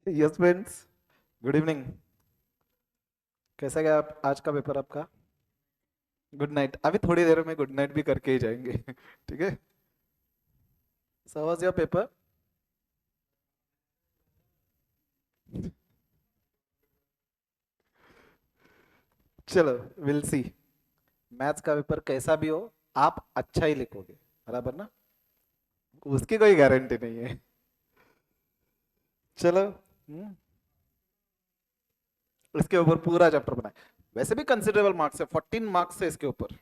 Yes friends, good evening. कैसा गया आप आज का पेपर आपका? Good night. अभी थोड़ी देर में गुड नाइट भी करके ही जाएंगे। ठीक है। So was your paper? चलो, विल सी। मैथ्स का पेपर कैसा भी हो, आप अच्छा ही लिखोगे, बराबर ना? उसकी कोई गारंटी नहीं है। चलो। इसके ऊपर पूरा चैप्टर बनाए। वैसे भी कंसिडरेबल मार्क्स है, 14 मार्क्स है इसके ऊपर।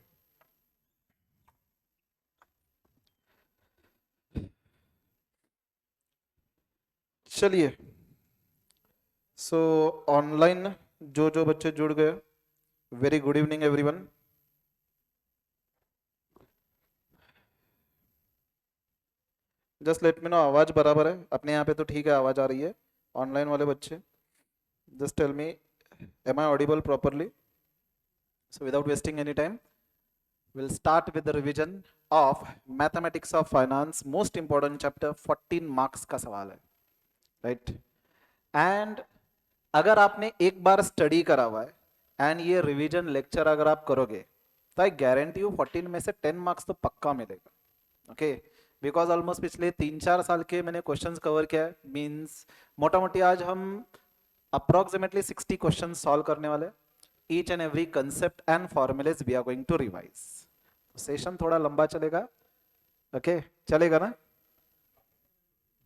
चलिए। सो ऑनलाइन जो जो बच्चे जुड़ गए, very good evening everyone. Just let me no, आवाज बराबर है अपने यहाँ पे तो ठीक है, आवाज आ रही है? ऑनलाइन वाले बच्चे, just tell me, am I audible properly? So without wasting any time, will start with the revision of mathematics of finance, most important chapter. 14 marks का सवाल है, राइट? एंड अगर आपने एक बार स्टडी करा हुआ है एंड ये रिवीजन लेक्चर अगर आप करोगे, तो आई गारंटी यू 14 में से 10 मार्क्स तो पक्का मिलेगा। ओके? बिकॉज ऑलमोस्ट पिछले 3-4 साल के मैंने क्वेश्चंस कवर किया है, मींस मोटा मोटी आज हम अप्रोक्सीमेटली 60 क्वेश्चन सॉल्व करने वाले। Each and every concept and formulas we are going to revise. Session थोड़ा लंबा चलेगा। ओके? चलेगा ना?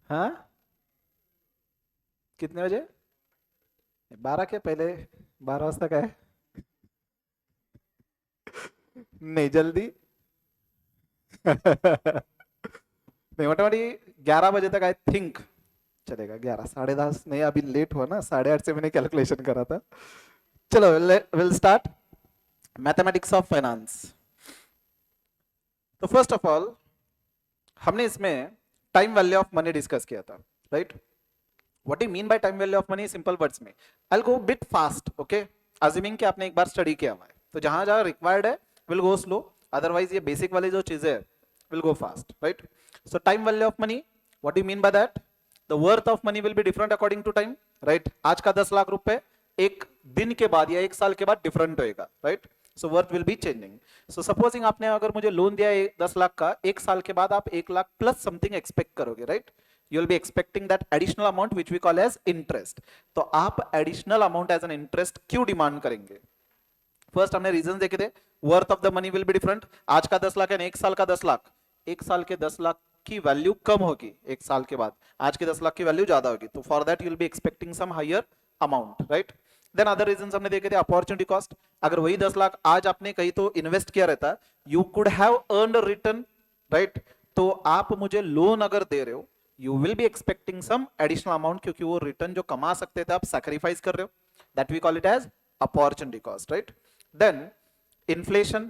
हाँ? कितने बजे? 12 के पहले? 12 बजे तक है? नहीं जल्दी। नहीं, मोटा मोटी 11 बजे तक आई थिंक चलेगा। 11, 10:30 नहीं, अभी लेट हुआ ना, 8:30 से मैंने कैलकुलेशन करा था। चलो, will start mathematics of finance. तो फर्स्ट ऑफ ऑल हमने इसमें time value of money discuss किया था, right? What you mean by time value of money? Simple words में, I will go bit fast, okay? Assuming कि आपने एक बार study किया हुआ है, तो जहां जहां रिक्वायर्ड है विल गो स्लो, अदरवाइज ये बेसिक वाली जो चीजें है will go fast, right? So time value of money, what you mean by that? The worth of money will be different according to time, right? आज का 10 लाख रुपए एक दिन के बाद या एक साल के बाद डिफरेंट होएगा, right? So worth will be changing. So supposing आपने अगर मुझे लोन दिया है 10 लाख का, एक साल के बाद आप 1 लाख प्लस समथिंग एक्सपेक्ट करोगे, right? You will be expecting that additional amount which we call as interest. तो आप additional amount as an interest क्यों डिमांड करेंगे? फर्स्ट हमने रीजन देखे थे। Worth of the money will be different. आज का 10 लाख है, एक साल का 10 लाख, एक साल के 10 लाख की वैल्यू कम होगी एक साल के बाद, आज के 10 लाख की वैल्यू ज्यादा होगी, तो for that you will be expecting some higher amount, right? Then other reason हमने देखे थे। अपॉर्चुनिटी कॉस्ट, अगर वही 10 लाख आज आपने कहीं तो इन्वेस्ट किया रहता, you could have earned return, right? तो आप मुझे लोन अगर दे रहे हो, you will be expecting some additional amount, क्योंकि वो रिटर्न जो कमा सकते थे आप सैक्रिफाइस कर रहे हो, that we call it as opportunity cost, right? Then inflation,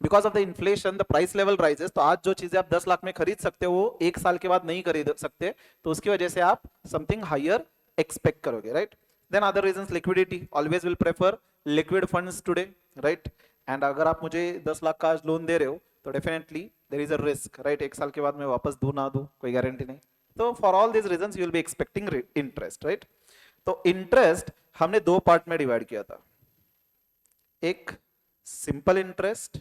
because of the inflation the price level rises, तो आज जो चीजें आप 10 लाख में खरीद सकते हो वो एक साल के बाद नहीं खरीद सकते, तो उसकी वजह से आप समथिंग हायर एक्सपेक्ट करोगे, right? Then other reasons, liquidity, always will prefer liquid funds today, right? And अगर आप मुझे 10 लाख का आज लोन दे रहे हो, तो definitely there is a risk, right? एक साल के बाद मैं वापस दूं ना दूं, कोई गारंटी नहीं। तो for all these reasons you will be expecting interest, right? तो इंटरेस्ट हमने दो पार्ट में डिवाइड किया था, एक simple interest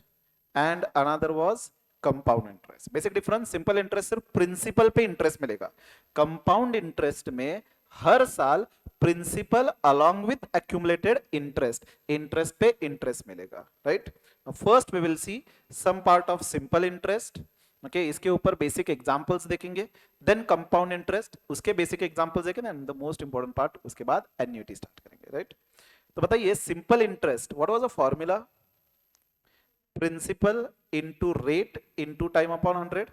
and another was compound interest. Basic difference, simple interest सिर्फ प्रिंसिपल पे इंटरेस्ट मिलेगा, कंपाउंड इंटरेस्ट में हर साल principal along with accumulated interest, interest पे इंटरेस्ट मिलेगा, right? First we will see some part of simple interest, okay? इसके ऊपर बेसिक एग्जांपल्स देखेंगे, देन कंपाउंड इंटरेस्ट, उसके बेसिक एग्जांपल्स देखेंगे, and the most important part उसके बाद एन्युटी स्टार्ट करेंगे, राइट? तो बताइए, simple interest, what was the formula? Principal into rate into time upon 100।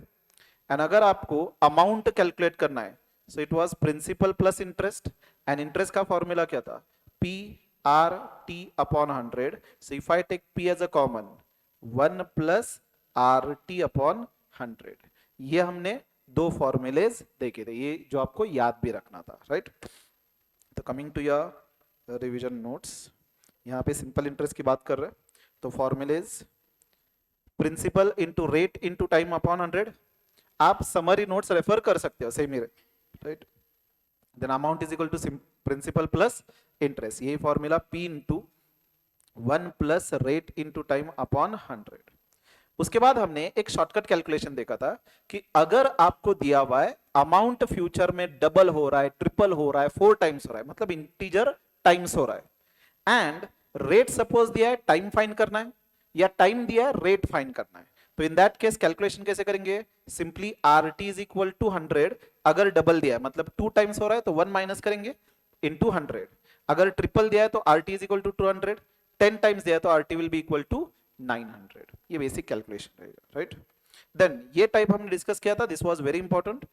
And अगर आपको अमाउंट कैलकुलेट करना है, so it was principal plus interest, and interest का फॉर्मूला क्या था? P R T upon 100। So if I take P as a common, 1 plus R T upon 100। ये हमने दो फॉर्मूलेज देखे थे, ये जो आपको याद भी रखना था, राइट? तो coming to your revision notes, यहाँ पे सिंपल इंटरेस्ट की बात कर रहे हैं, तो formulas principal into rate into time upon 100। आप समरी नोट्स रेफर कर सकते हो, सेम ही, right? Then amount is equal to principal plus interest, यही formula P into 1 plus rate into time upon 100। उसके बाद हमने एक शॉर्टकट कैलकुलेशन देखा था कि अगर आपको दिया हुआ है अमाउंट फ्यूचर में डबल हो रहा है, ट्रिपल हो रहा है, 4 टाइम्स हो रहा है, मतलब इंटीजर टाइम्स हो रहा है, एंड रेट सपोज दिया है, टाइम फाइंड करना है, या टाइम दिया है, रेट फाइंड करना है, तो इन दैट केस कैलकुलेशन कैसे करेंगे? Simply R T is equal to 100, अगर डबल दिया है मतलब 2 टाइम्स हो रहा है तो 1 माइनस करेंगे इंटू 100, अगर ट्रिपल दिया है तो R T is equal to 200, 10 times दिया है तो R T will be equal to 900। ये बेसिक कैलकुलेशन रहेगा, राइट। देन ये टाइप हमने डिस्कस किया था, दिस वाज वेरी इंपॉर्टेंट।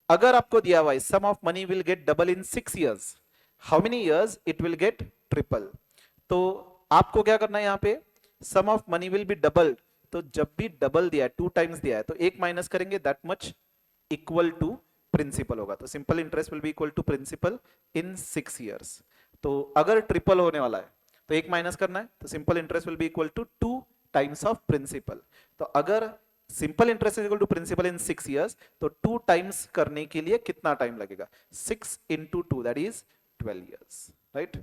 अगर आपको दिया हुआ है sum of money will get double in 6 years, how many years it will get triple, तो आपको क्या करना है यहाँ पे, sum of money will be doubled, तो जब भी डबल दिया है, 2 टाइम्स दिया है, तो 1 माइनस करेंगे, that much equal to principal होगा, तो simple interest will be equal to principal in 6 years. तो अगर ट्रिपल होने वाला है तो 1 माइनस करना है, तो simple interest will be equal to 2 times of principal. तो अगर simple interest is equal to principal in 6 years, तो 2 टाइम्स करने के लिए कितना टाइम लगेगा? 6 into 2 that is 12 years, right.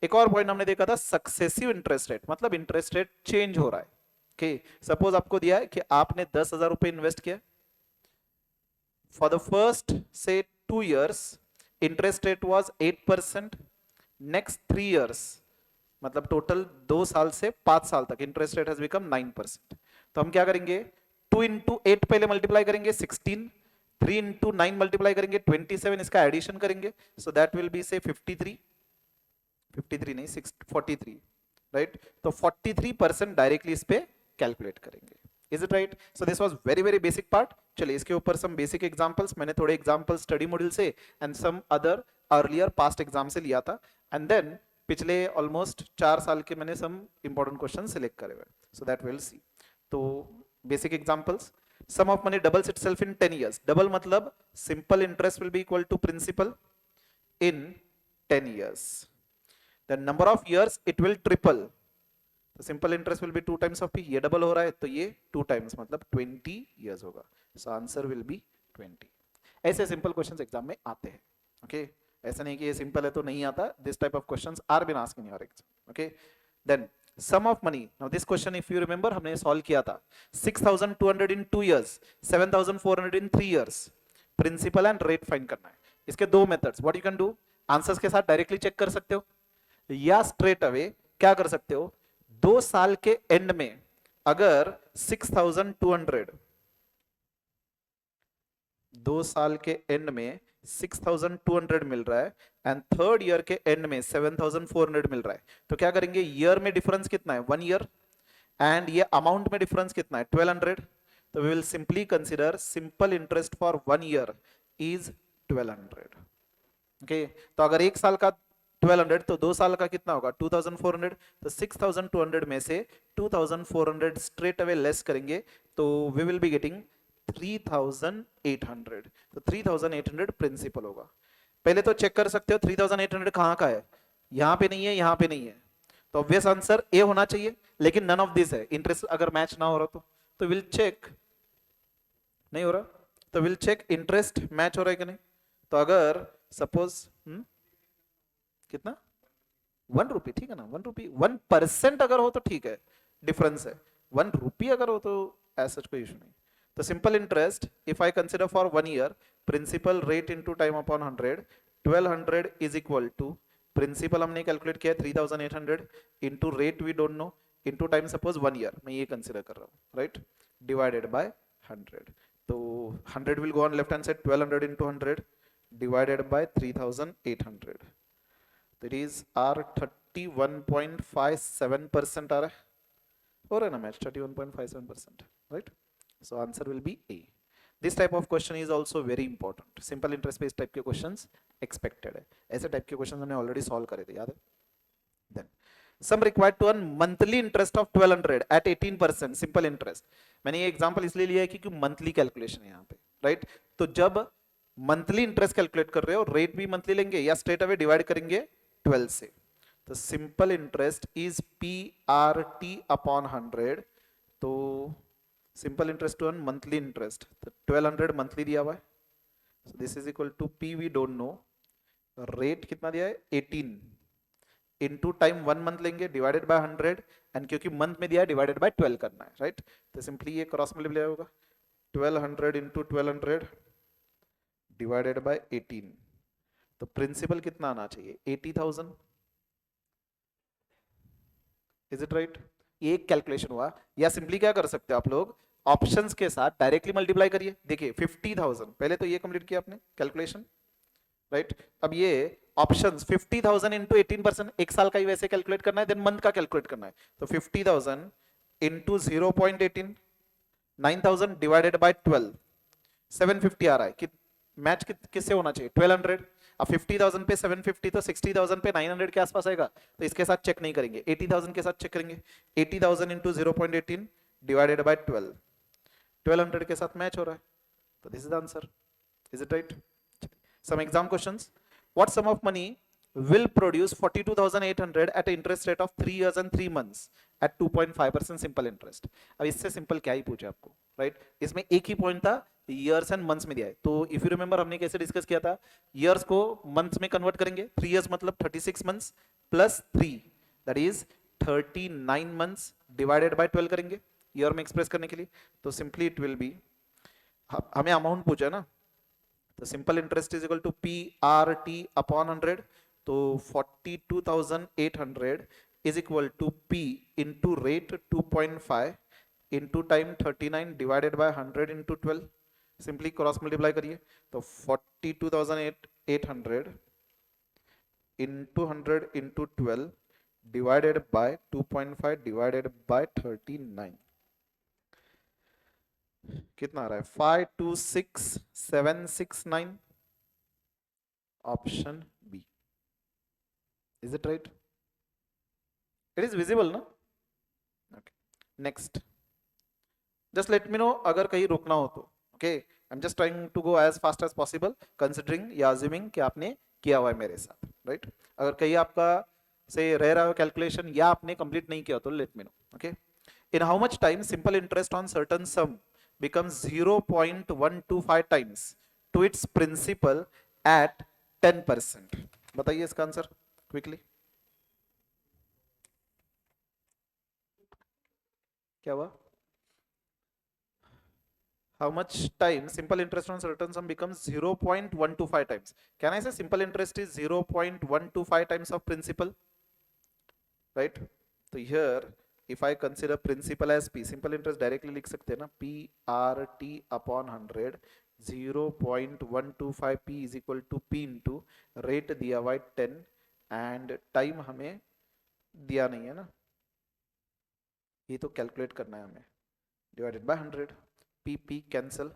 एक और पॉइंट हमने देखा था, सक्सेसिव इंटरेस्ट रेट, मतलब इंटरेस्ट रेट चेंज हो रहा है। ओके, सपोज आपको दिया है कि आपने 10,000 रुपए इन्वेस्ट किया, फॉर द फर्स्ट से 2 years interest rate was 8%, next 3 years मतलब टोटल 2 साल से 5 साल तक इंटरेस्ट रेट हैज बिकम 9%। तो हम क्या करेंगे, 2 इंटू 8 पहले मल्टीप्लाई करेंगे 16, 3 इंटू 9 मल्टीप्लाई करेंगे 27, इसका एडिशन करेंगे, सो दैट विल बी से 53, 53 नहीं 43, राइट। तो 43% डायरेक्टली इस पे कैलकुलेट करेंगे। Is it right? So this was very very basic part. चलिए इसके ऊपर सम बेसिक एग्जांपल्स, मैंने थोड़े एग्जांपल स्टडी मॉड्यूल से and some other earlier past exam से लिया था, एंड देन पिछले ऑलमोस्ट 4 साल के मैंने सम इंपॉर्टेंट क्वेश्चन सिलेक्ट करे हुए, सो दैट विल सी। तो basic examples, sum of money doubles itself in 10 years, double मतलब simple interest will be equal to principal in 10 years, the number of years it will triple, तो simple interest will be 2 times of P, ये double हो रहा है तो ये 2 times मतलब 20 years होगा, सो आंसर विल बी 20। ऐसे सिंपल क्वेश्चंस एग्जाम में आते हैं, ओके ऐसा नहीं कि ये सिंपल है तो नहीं आता, this type of questions are been asked in your exam, okay. Then sum of money, now this question if you remember हमने सॉल्व किया था, 6,200 in 2 years, 7,400 in 3 years, principal and rate find करना है। इसके दो methods, what you can do, answers के साथ directly check कर सकते हो, या स्ट्रेट अवे क्या कर सकते हो, 2 साल के एंड में अगर 6,200, 2 साल के एंड में 6,200 मिल रहा है एंड थर्ड ईयर के एंड में 7,400 मिल रहा है, तो क्या करेंगे, ईयर में डिफरेंस कितना है 1 ईयर, एंड ये अमाउंट में डिफरेंस कितना है 1,200, तो we will simply consider simple interest for 1 year is 1,200, okay. तो अगर 1 साल का 1,200 तो 2 साल का कितना होगा 2,400, तो 6,200 में से 2,400 स्ट्रेट अवे लेस करेंगे तो वी विल बी गेटिंग 3,800, तो 3,800 प्रिंसिपल होगा। पहले तो चेक कर सकते हो 3,800 कहाँ का है, यहाँ पे नहीं है, यहाँ पे नहीं है, तो ऑब्वियस आंसर ए होना चाहिए, लेकिन नन ऑफ दिस है, इंटरेस्ट अगर मैच ना हो रहा तो विल चेक, नहीं हो रहा तो विल चेक इंटरेस्ट मैच हो रहा है कि नहीं, तो अगर सपोज कितना 1 रुपी, ठीक है ना, 1 रुपी 1% अगर हो तो ठीक है, डिफरेंस है, 1 रुपी अगर हो तो ऐसा कोई इशू नहीं। तो simple interest if I consider for 1 year, principal rate into time upon 100, 1,200 is equal to, principal हमने कैलकुलेट किया 3,800 into rate we don't know into time, suppose 1 year मैं ये कंसिडर कर रहा हूँ, राइट, डिवाइडेड बाय 100, तो 100 will go on left hand side, 1,200 into 100 divided bye 3,800, that is R 31.57% आ रहा है, हो रहा है ना match 31.57%, right? So answer will be A. This type of question is also very important. Simple interest पे इस type के questions expected है, ऐसे टाइप के questions हमने already solve करे थे, याद है? Then some required to earn monthly interest of 1,200 at 18% simple interest. मैंने ये example इसलिए लिया है क्योंकि monthly calculation है यहाँ पे, right? तो जब मंथली इंटरेस्ट कैलकुलेट कर रहे हो, रेट भी मंथली लेंगे या स्ट्रेट अवे डिवाइड करेंगे 12 से, तो simple interest is PRT upon 100, तो simple interest to monthly interest, तो 1,200 मंथली दिया हुआ है, so this is equal to P we don't know, rate कितना दिया है 18 इनटू टाइम 1 मंथ लेंगे डिवाइडेड बाय 100 एंड क्योंकि मंथ में दिया है डिवाइडेड बाय 12 करना है राइट तो सिंपली ये क्रॉस मल्टीप्लाई होगा 1200 इंटू 1200 डिवाइडेड बाय 18 तो प्रिंसिपल कितना आना चाहिए 80,000 इज इट राइट ये एक कैलकुलेशन हुआ या सिंपली क्या कर सकते हो आप लोग ऑप्शंस के साथ डायरेक्टली मल्टीप्लाई करिए देखिए 50,000 पहले तो ये कंप्लीट किया आपने कैलकुलेशन राइट अब ये ऑप्शंस 50,000 इंटू 18% एक साल का ही वैसे कैलकुलेट करना है देन मंथ का कैलकुलेट करना है तो 50,000 इंटू 0.18 9,000 डिवाइडेड बाय 12 750 आ रहा है कि मैच किससे होना चाहिए 1200 अब 50,000 पे 750 तो 60,000 पे 900 के आसपास आएगा तो इसके साथ चेक नहीं करेंगे 80,000 के साथ चेक करेंगे 80,000 इंटू 0.18 डिवाइडेड बाय 1200 के साथ मैच हो रहा है तो this is the answer is it right some exam questions what sum of money will produce 42,800 at an interest rate of 3 years and 3 months at 2.5% simple interest अब इससे simple क्या ही पूछे आपको राइट इसमें एक ही पॉइंट था years and months में दिया है तो इफ यू रिमेंबर हमने कैसे डिस्कस किया था years को months में कन्वर्ट करेंगे 3 years मतलब 36 months plus 3 that is 39 months divided by 12 करेंगे year में एक्सप्रेस करने के लिए तो सिंपली इट विल बी हमें अमाउंट पूछा ना तो simple interest is equal to P R T upon 100 तो 42,800 is equal to P into rate 2.5 into time 39 divided by 100 into 12 simply cross multiply करिए तो 42,800 into 100 into 12 divided by 2.5 divided by 39 कितना आ रहा है 526,769 option B is it right it is visible ना okay next just let me know अगर कहीं रुकना हो तो okay I am just trying to go as fast as possible considering या अज्यूमिंग कि आपने किया हुआ है मेरे साथ राइट अगर कहीं आपका से रह रहा हो कैलकुलेशन या आपने कंप्लीट नहीं किया तो late me no okay in how much time simple interest on certain some becomes 0.125 times to its principal at 10%. बताइए इसका आंसर क्विकली क्या हुआ how much time simple interest on certain sum becomes 0.125 times can I say simple interest is 0.125 times of principal right so here if I consider principal as p simple interest directly लिख सकते हैं ना p r t upon 100 0.125 p is equal to p into rate दिया हुआ 10 and time हमें दिया नहीं है ना ये तो कैलकुलेट करना है हमें divided by 100 p p cancel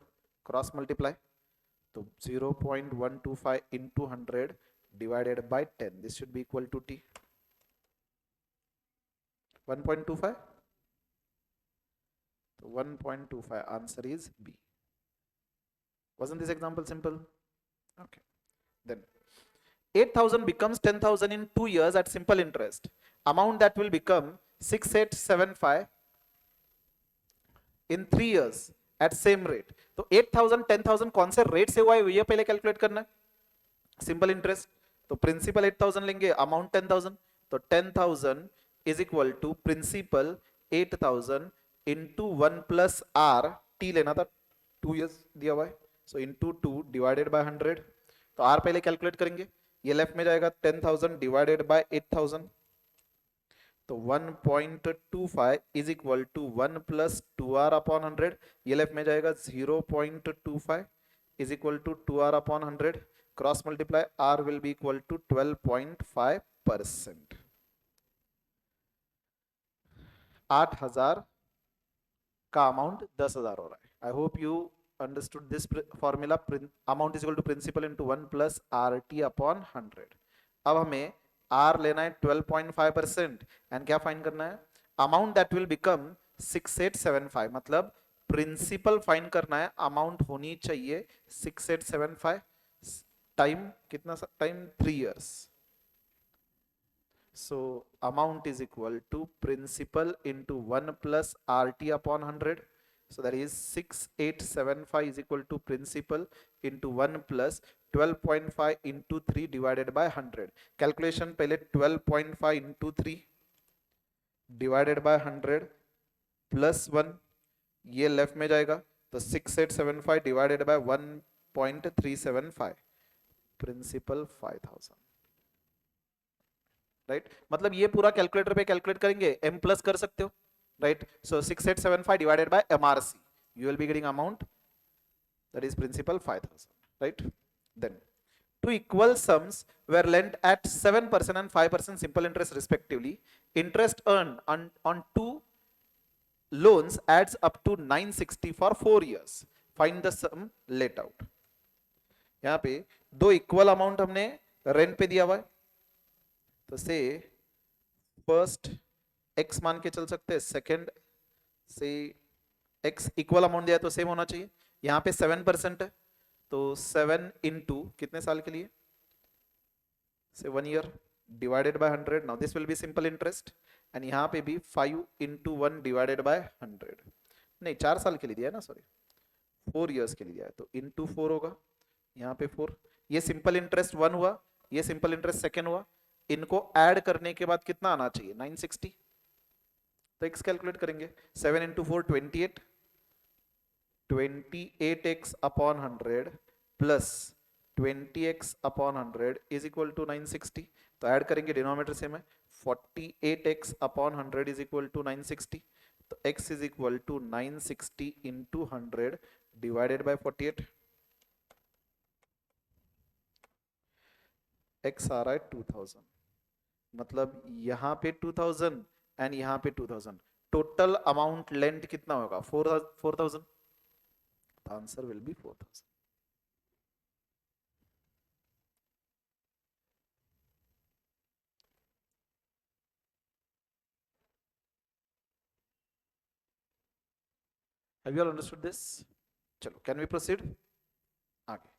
cross multiply तो 0.125 into 100 divided by 10 this should be equal to t 1.25 so 1.25 answer is B wasn't this example simple okay then 8,000 becomes 10,000 in 2 years at simple interest amount that will become 6,875 in 3 years at same rate तो 8,000 10,000 कौन से rate से हुआ है ये पहले calculate करना है सिंपल इंटरेस्ट तो प्रिंसिपल 8,000 लेंगे अमाउंट 10,000 तो 10,000 is equal to principal 8,000 into 1 plus r t लेना था 2 years दिया हुआ है so into 2 divided by 100 तो r पहले कैलकुलेट करेंगे ये लेफ्ट में जाएगा 10,000 divided by 8,000 तो 1.25 is equal to 1 plus 2r upon 100 ये लेफ्ट में जाएगा 0.25 is equal to 2r upon 100 cross multiply r will be equal to 12.5% 8,000 का अमाउंट 10,000 हो रहा है I hope you understood this formula amount is equal to principal into 1 plus R T upon 100 अब हमें are लेना है 12.5% एंड क्या find करना है अमाउंट दैट विल बिकम 6,875 मतलब प्रिंसिपल फाइंड करना है अमाउंट होनी चाहिए 6,875 टाइम कितना time 3 years so amount is equal to principal into 1 plus RT upon 100 so that is 6,875 is equal to principal into 1 plus 12.5 into 3 divided by 100। Calculation पहले 12.5 into 3 divided by 100 plus 1, ये left में जाएगा तो 6875 divided by 1.375, principal 5000, right. मतलब ये पूरा calculator पे calculate करेंगे, m प्लस कर सकते हो, right. So 6875 divided by MRC, you will be getting amount that is principal 5000, right? Then two equal sums were lent at 7% and 5% simple interest respectively. Interest earned on two loans adds up to 960 for 4 years. Find the sum let out. यहाँ पे दो equal amount हमने rent पे दिया हुआ है, तो से फर्स्ट x मान के चल सकते हैं, सेकेंड से x इक्वल अमाउंट दिया तो सेम होना चाहिए। यहाँ पे 7% है तो 7 इंटू कितने साल के लिए, से 1 year divided by 100। Now this will be simple interest, and यहाँ पे भी 5 इंटू 1 डिवाइडेड बाय 100, नहीं 4 साल के लिए दिया है ना, सॉरी 4 इयर्स के लिए दिया है, तो इंटू 4 होगा, यहाँ पे 4। ये सिंपल इंटरेस्ट 1 हुआ, ये सिंपल इंटरेस्ट सेकेंड हुआ, इनको ऐड करने के बाद कितना आना चाहिए 960, तो x कैलकुलेट करेंगे। 7 into 4 28, 28x upon 100 plus 20x upon 100 is equal to 960, तो ऐड करेंगे डिनोमिनेटर से में 48x upon 100 is equal to 960, तो x is equal to 960 into 100 divided by 48, x आ रहा है 2000, मतलब यहाँ पे 2000 एंड यहाँ पे 2000, टोटल अमाउंट लेंट कितना होगा 4000, the answer will be 4000. Have you all understood this? Chalo, can we proceed? Okay.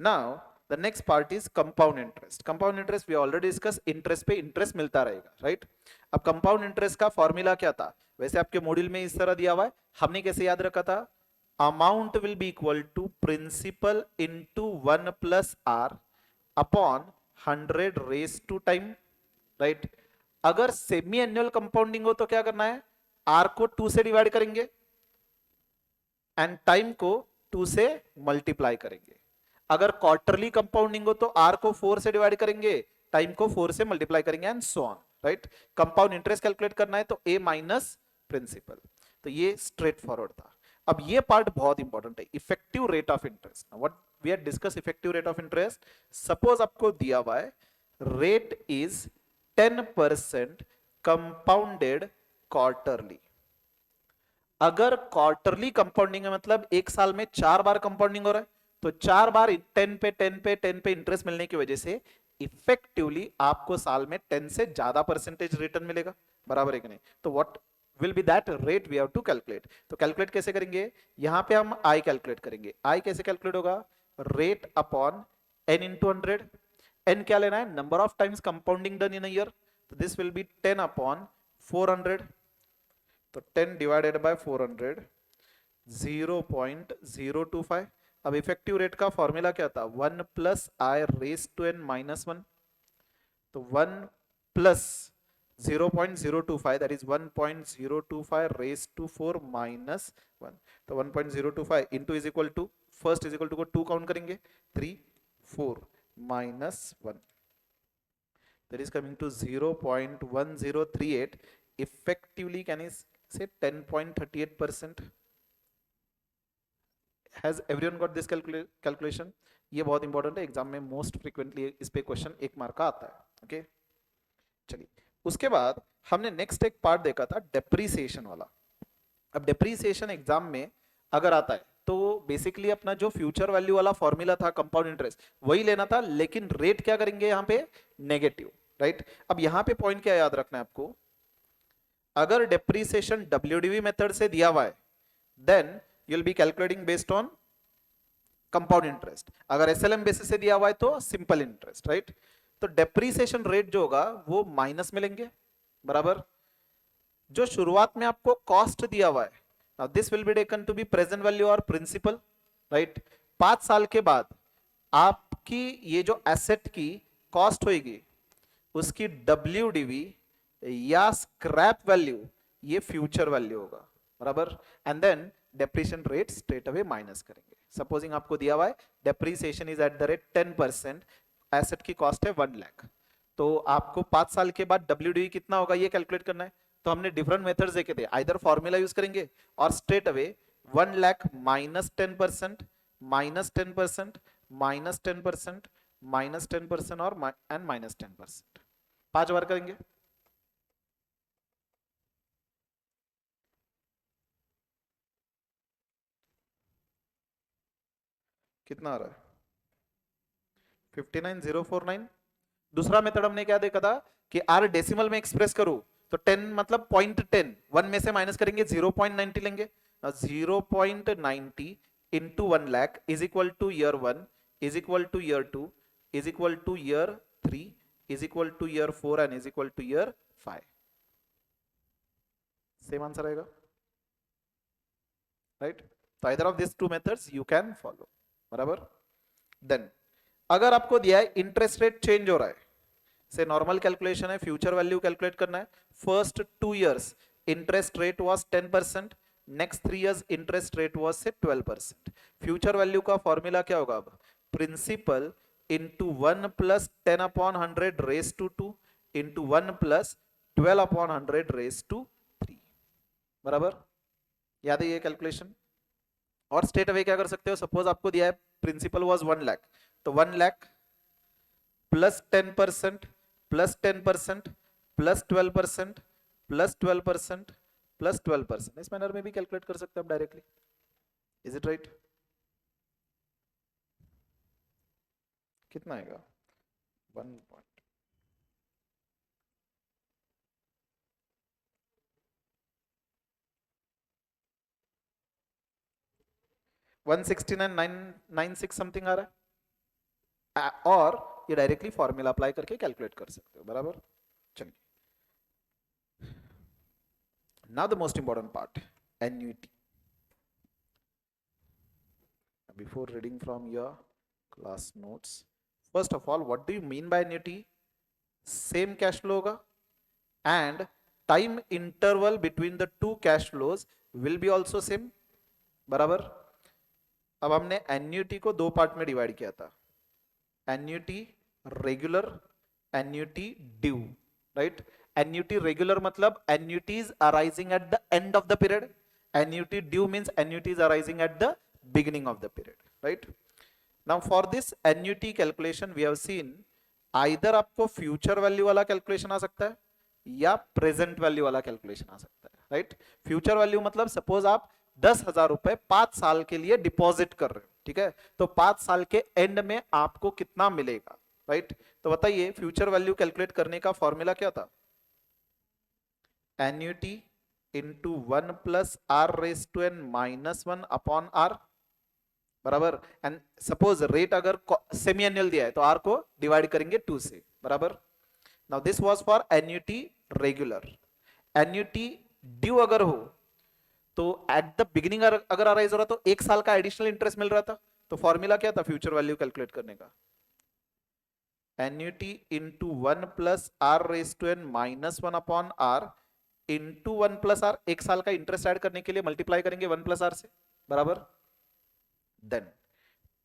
Now the next part is compound interest. Compound interest we already discussed, interest पे interest मिलता रहेगा, right? अब compound interest का formula क्या था, वैसे आपके module में इस तरह दिया हुआ है, हमने कैसे याद रखा था, amount will be equal to principal into 1 plus r upon 100 raised to time, right? अगर सेमी एनुअल कंपाउंडिंग हो तो क्या करना है, r को 2 से डिवाइड करेंगे एंड टाइम को 2 से मल्टीप्लाई करेंगे। अगर क्वार्टरली कंपाउंडिंग हो तो r को 4 से डिवाइड करेंगे, टाइम को 4 से मल्टीप्लाई करेंगे and so on, right. Compound interest calculate करना है तो a माइनस प्रिंसिपल, तो ये स्ट्रेट फॉरवर्ड था। अब ये पार्ट बहुत इंपॉर्टेंट है, effective rate of interest. What we are discuss effective rate of interest, suppose आपको दिया हुआ है रेट इज 10% कंपाउंडेड क्वार्टरली। अगर क्वार्टरली कंपाउंडिंग है मतलब एक साल में 4 बार कंपाउंडिंग हो रहा है, तो 4 बार 10 पे 10 पे 10 पे इंटरेस्ट मिलने की वजह से इफेक्टिवली आपको साल में 10 से ज्यादा परसेंटेज रिटर्न मिलेगा, बराबर है कि नहीं। तो what will be that rate we have to calculate. तो कैलकुलेट कैसे करेंगे, यहां पे हम आई कैलकुलेट करेंगे। आई कैसे कैलकुलेट होगा, rate upon n into 100। n क्या लेना है, number of times compounding done in a year, तो दिस विल बी 10 अपॉन 400, तो 10 डिवाइडेड बाय 400 0.025। अब इफेक्टिव रेट का फॉर्मूला क्या था, 1 plus I raise to N minus 1, तो 1 plus 0.025 that is 1.025 raised to 4 minus 1, तो 1.025 into is equal to first is equal to को 2 count करेंगे 3 4 minus 1, that is coming to 0.1038, effectively can is say 10.38%. Has everyone got this calculation? ये बहुत important है, exam में most frequently इस पे question 1 mark का आता है, ओके। चलिए उसके बाद हमने नेक्स्ट एक पार्ट देखा था डेप्रीसिएशन वाला। अब डेप्रीसिएशन एग्जाम में अगर आता है तो बेसिकली अपना जो फ्यूचर वैल्यू वाला फॉर्मूला था कंपाउंड इंटरेस्ट वही लेना था, लेकिन रेट क्या करेंगे यहाँ पे नेगेटिव, राइट। अब यहाँ पे पॉइंट क्या याद रखना है आपको, अगर डेप्रीसिएशन WDV मेथड से दिया हुआ है then you will be calculating based on compound interest, अगर SLM बेसिस से दिया हुआ है तो सिंपल इंटरेस्ट, राइट। तो डेप्रीसिएशन रेट जो होगा वो माइनस में लेंगे, बराबर। जो शुरुआत में आपको कॉस्ट दिया हुआ है, now this will be taken to be present value और प्रिंसिपल, राइट। 5 साल के बाद आप आपकी ये जो एसेट की कॉस्ट होगी उसकी WDV या स्क्रैप वैल्यू ये फ्यूचर वैल्यू होगा, बराबर। And then depreciation rate straight away minus करेंगे। सपोजिंग आपको दिया हुआ है depreciation is at the rate 10%, asset की कॉस्ट है 1 लाख, तो आपको 5 साल के बाद WDV कितना होगा ये कैलकुलेट करना है। तो हमने डिफरेंट मेथड्स देखे थे, आइदर फॉर्मूला यूज करेंगे और straight away 1 lakh minus 10%, minus 10%, minus 10%, minus 10% और एंड माइनस 10%, 5 बार करेंगे। कितना आ रहा है 59049। दूसरा मेथड हमने क्या देखा था कि आर डेसिमल में एक्सप्रेस करूं तो 10 मतलब पॉइंट 10, 1 में से माइनस करेंगे 0.90 लेंगे, 0.90 into 1 lakh is equal two year 1 is equal two year 2 is equal two year 3 is equal two year 4 and is equal two year 5। Same answer आएगा, राइट। तो either of this two methods you can follow, बराबर। Then अगर आपको दिया है interest rate change हो रहा है, से नॉर्मल कैलकुलेशन है, फ्यूचर वैल्यू कैलकुलेट करना है। First 2 years interest rate was 10%, next 3 years interest rate was say 12%। Future value का फॉर्मूला क्या होगा अब, principal into 1 plus 10 upon 100 raise to 2 into 1 plus 12 upon 100 raise to 3, बराबर। याद है ये कैलकुलेशन। और स्ट्रेट अवे क्या कर सकते हो, सपोज आपको दिया है प्रिंसिपल वाज 1 लाख, तो 1 lakh plus 10% plus 10% plus 12% plus 12% plus 12%, इस मैनर में भी कैलकुलेट कर सकते हैं आप डायरेक्टली। Is it right? कितना आएगा 1 169,996 समथिंग आ रहा है, और ये डायरेक्टली फॉर्मूला अप्लाई करके कैलकुलेट कर सकते हो, बराबर। चलिए, now the most important part, annuity. Before reading from your class notes, first of all, what do you mean by annuity? Same cash flow होगा and time interval between the two cash flows will be also same, बराबर। अब हमने annuity को दो part में divide किया था, annuity regular, annuity due, right. Annuity regular मतलब annuities arising at the end of the period, annuity due means annuities arising at the beginning of the period, right? Now for this annuity calculation we have seen either आपको future value वाला calculation आ सकता है या present value वाला calculation आ सकता है, right. Future value मतलब suppose आप 10,000 रुपए 5 साल के लिए डिपॉजिट कर रहे हो, ठीक है, तो 5 साल के एंड में आपको कितना मिलेगा, राइट। तो बताइए फ्यूचर वैल्यू कैलकुलेट करने का फॉर्मूला क्या था, annuity into 1 plus are raise to N minus 1 upon R, बराबर। एंड सपोज रेट अगर सेमी एनुअल दिया है तो आर को डिवाइड करेंगे 2 से, बराबर। Now this was for annuity regular. Annuity due अगर हो तो एट द बिगिनिंग अगर अराइज हो रहा तो 1 साल का एडिशनल इंटरेस्ट मिल रहा था, तो फॉर्मूला क्या था फ्यूचर वैल्यू कैलकुलेट करने का, annuity into 1 plus are raise to N minus 1 upon are into 1 plus R, 1 साल का इंटरेस्ट ऐड करने के लिए मल्टीप्लाई करेंगे 1 प्लस आर से, बराबर। देन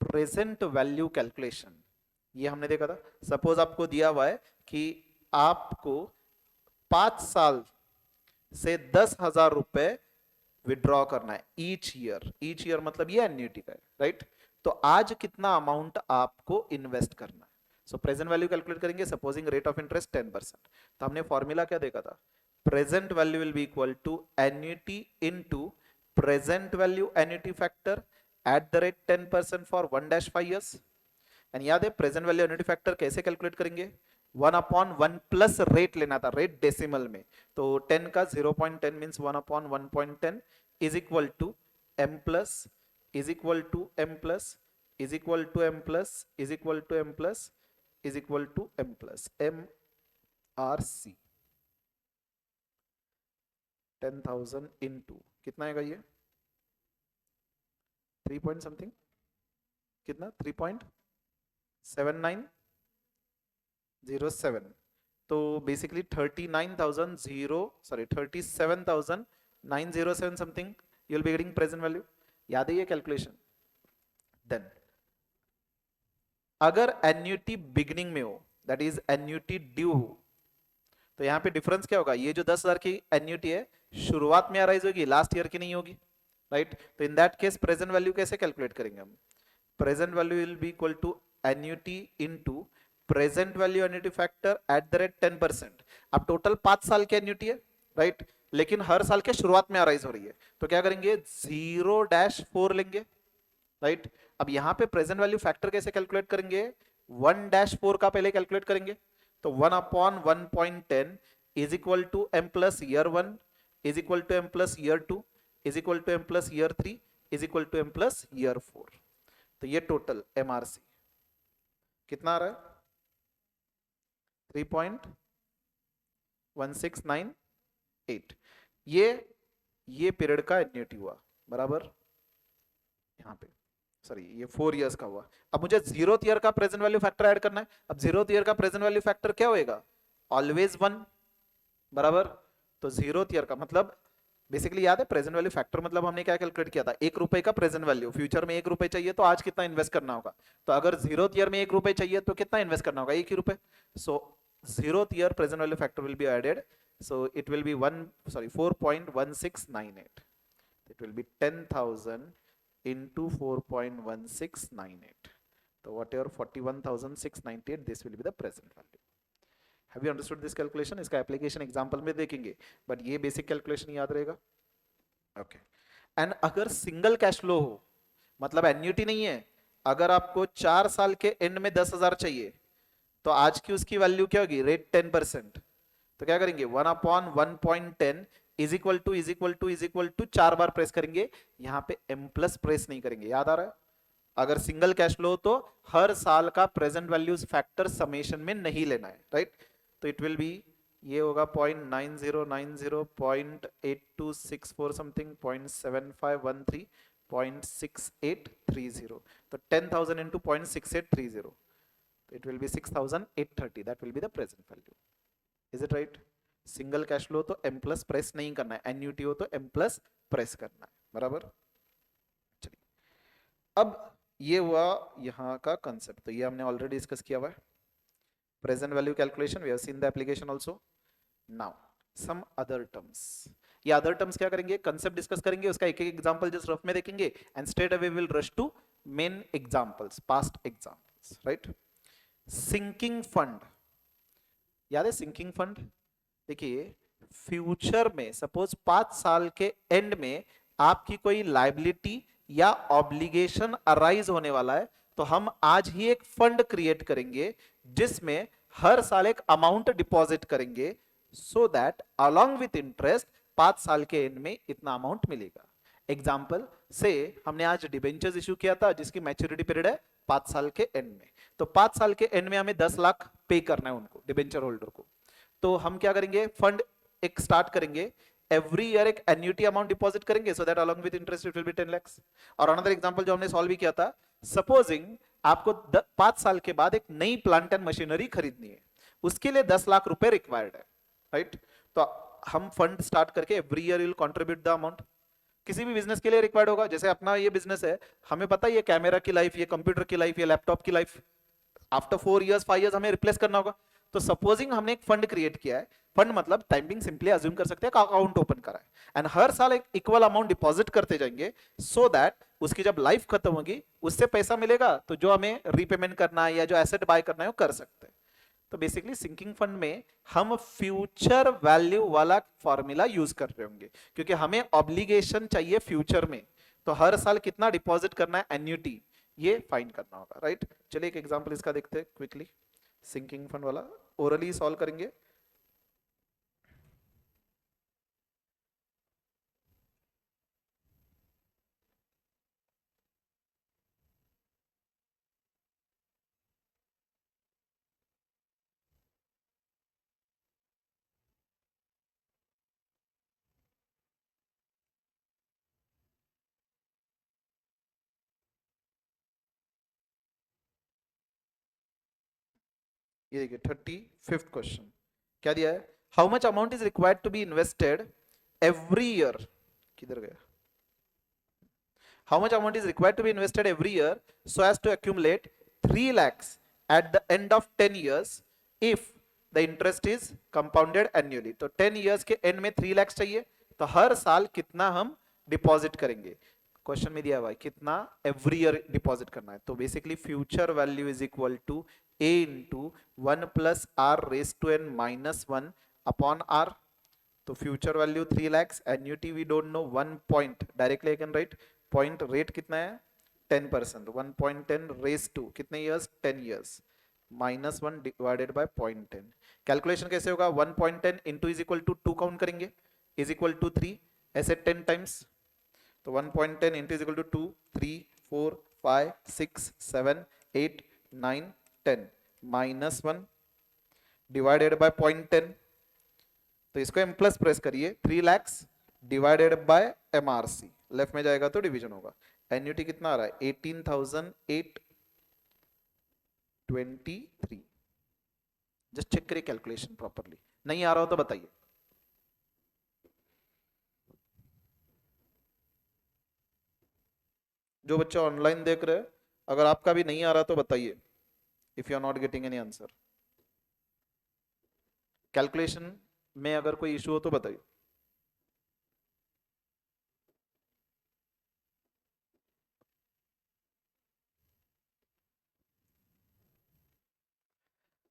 प्रेजेंट वैल्यू कैलकुलेशन, ये हमने देखा था। सपोज आपको दिया हुआ है कि आपको 5 साल से 10,000 रुपए विड्रॉ करना है ईच ईयर, ईच ईयर मतलब ये एन्युटी का है, राइट। तो आज कितना अमाउंट आपको इन्वेस्ट करना है, सो प्रेजेंट वैल्यू कैलकुलेट करेंगे, सपोजिंग रेट ऑफ इंटरेस्ट 10%। तो हमने फॉर्मूला क्या देखा था, present value will be equal to annuity into present value annuity factor at the rate 10% for 1-5 years। And याद है प्रेजेंट वैल्यू एन्युटी फैक्टर कैसे calculate करेंगे, 1 अपॉन 1 प्लस रेट लेना था, रेट डेसिमल में, तो 10 का 0.10 means 1 upon 1.10 is equal to m plus is equal to m plus is equal to m plus is equal to m plus is equal to m plus m R C. 10,000 into कितना आएगा ये 3 point something, कितना 3 point 7907, तो basically 37,907 something you will be getting present value. याद है ये calculation? Then अगर annuity beginning में हो, दैट इज एन्युटी ड्यू हो, तो यहाँ पे डिफरेंस क्या होगा? ये जो 10,000 की एन्युटी है शुरुआत में अराइज होगी, लास्ट ईयर की नहीं होगी, राइट? तो in that case present value कैसे कैलकुलेट करेंगे हम? Present value will be equal to annuity into present value annuity factor at the rate 10%। अब टोटल 5 साल की एन्युटी है, राइट? लेकिन हर साल के शुरुआत में अराइज हो रही है, तो क्या करेंगे? 0-4 लेंगे, राइट? अब यहां पे प्रेजेंट वैल्यू फैक्टर कैसे कैलकुलेट करेंगे? 1-4 का पहले कैलकुलेट करेंगे, तो 1/1.10 is equal to M plus year 1 is equal to M plus year 2 is equal to M plus year 3 is equal to M plus year 4। तो ये टोटल एमआरसी कितना आ रहा है? 3.1698। ये पीरियड का एन्युटी हुआ, बराबर? यहाँ पे सॉरी ये 4 इयर्स का हुआ। अब मुझे 0th ईयर का प्रेजेंट वैल्यू फैक्टर ऐड करना है। अब 0th ईयर का प्रेजेंट वैल्यू फैक्टर क्या होएगा? ऑलवेज 1, बराबर? तो 0th ईयर का मतलब बेसिकली याद है प्रेजेंट वैल्यू फैक्टर मतलब हमने क्या कैलकुलेट किया था? 1 रुपए का प्रेजेंट वैल्यू, फ्यूचर में 1 रुपए चाहिए तो आज कितना इन्वेस्ट करना होगा? तो अगर 0th ईयर में 1 रुपए चाहिए तो कितना इन्वेस्ट करना होगा? 1 ही रुपए। So 0th year present value factor will be added, so it will be 4.1698, it will be 10,000 into 4.1698, so whatever 41,698, this will be the present value. Have you understood this calculation? इसका application example में देखेंगे, but ये basic calculation याद रहेगा, okay? And अगर single cash flow हो, मतलब annuity नहीं है, अगर आपको 4 साल के एंड में 10,000 चाहिए, तो आज की उसकी वैल्यू क्या होगी? रेट 10%, तो क्या करेंगे? 1/1.10 is equal to is equal to is equal to 4 बार प्रेस करेंगे, यहां पे एम प्लस प्रेस नहीं करेंगे, याद आ रहा है? अगर सिंगल कैश फ्लो तो हर साल का प्रेजेंट वैल्यूज फैक्टर समेशन में नहीं लेना है, राइट? तो इट विल बी, ये होगा 0.9090, 0.8264 समथिंग, 0.7513, 0.6830, तो 10,000 into 0.6830, it will be 6,830, that will be the present value. Is it right? Single cash flow तो एम प्लस प्रेस नहीं करना है, एन्युटी हो तो एम प्लस प्रेस करना है, बराबर? चलिए, अब ये हुआ यहाँ का कंसेप्ट, तो ये हमने ऑलरेडी डिस्कस किया हुआ है। Present value calculation we have seen the application also. Now some other terms, ये अदर टर्म्स क्या करेंगे? कंसेप्ट डिस्कस करेंगे, उसका एक एक एग्जांपल जस्ट रफ में देखेंगे, and straight away will rush to main examples, past examples, right? Sinking fund, याद है सिंकिंग फंड? देखिए, फ्यूचर में सपोज 5 साल के एंड में आपकी कोई लाइबिलिटी या ऑब्लिगेशन अराइज होने वाला है, तो हम आज ही एक फंड क्रिएट करेंगे जिसमें हर साल एक अमाउंट डिपॉजिट करेंगे, so that along with interest 5 साल के एंड में इतना अमाउंट मिलेगा। एग्जाम्पल से हमने आज डिबेंचर्स इशू किया था जिसकी मैच्योरिटी पीरियड है 5 साल के एंड में, तो 5 साल के एंड में हमें 10 लाख पे करना है उनको, डिबेंचर होल्डर को। तो हम क्या करेंगे? फंड एक स्टार्ट करेंगे, एवरी ईयर एक एन्युटी अमाउंट डिपॉजिट करेंगे, so that along with interest it will B 10 lakhs। और अनदर एग्जांपल जो हमने सॉल्व भी किया था, सपोजिंग आपको 5 साल के बाद एक नई प्लांट एंड मशीनरी खरीदनी है, उसके लिए 10 लाख रुपए रिक्वायर्ड है, राइट? तो हम फंड स्टार्ट करके every year will contribute the amount. किसी भी बिजनेस के लिए रिक्वायर्ड होगा, जैसे अपना ये बिजनेस है, हमें पता है ये कैमरा की लाइफ, ये कंप्यूटर की लाइफ, ये लैपटॉप की लाइफ आफ्टर 4 इयर्स 5 इयर्स हमें रिप्लेस करना होगा। तो सपोजिंग हमने एक फंड क्रिएट किया है, फंड मतलब टाइमिंग सिंपली अज्यूम कर सकते हैं अकाउंट ओपन करा है, एंड हर साल एक इक्वल अमाउंट डिपॉजिट करते जाएंगे, सो दैट उसकी जब लाइफ खत्म होगी उससे पैसा मिलेगा, तो जो हमें रीपेमेंट करना है या जो एसेट बाय करना है वो कर सकते हैं। तो बेसिकली सिंकिंग फंड में हम फ्यूचर वैल्यू वाला फॉर्मूला यूज कर रहे होंगे, क्योंकि हमें ऑब्लिगेशन चाहिए फ्यूचर में, तो हर साल कितना डिपॉजिट करना है एन्युटी, ये फाइंड करना होगा, राइट? चलिए एक एग्जांपल इसका देखते हैं क्विकली, सिंकिंग फंड वाला ओरली सॉल्व करेंगे। ये देखिए 35th क्वेश्चन क्या दिया है, how much amount is required to be invested every year, किधर गया, how much amount is required to be invested every year so as to accumulate 3 lakhs at the end of 10 years if the interest is compounded annually. तो 10 years के end में 3 lakhs चाहिए, तो हर साल कितना हम डिपॉजिट करेंगे, क्वेश्चन में दिया हुआ है कितना एवरी ईयर डिपॉजिट करना है। तो basically future value is equal to A into 1 plus are raise to N minus 1 upon R. तो future value 3 lakhs, annuity we don't know, 1 point directly I can write, point rate कितना है 10%, 1.10 raise to कितने years 10 years, minus 1 divided by 0.10। Calculation कैसे होगा, 1.10 into is equal to 2 count करेंगे is equal to 3, ऐसे 10 times, तो 1.10 into is equal to 2 3 4 5 6 7 8 9 10 minus 1 divided by 0.10, तो इसको एम प्लस प्रेस करिए, 3 lakhs divided by MRC, left में जाएगा तो डिवीजन होगा। एन्युटी कितना आ रहा है 18,823। जस्ट चेक करिए कैलकुलेशन प्रॉपरली, नहीं आ रहा हो तो बताइए। जो बच्चे ऑनलाइन देख रहे हैं, अगर आपका भी नहीं आ रहा तो बताइए, if you are not getting any answer. Calculation में अगर कोई इशू हो तो बताइए।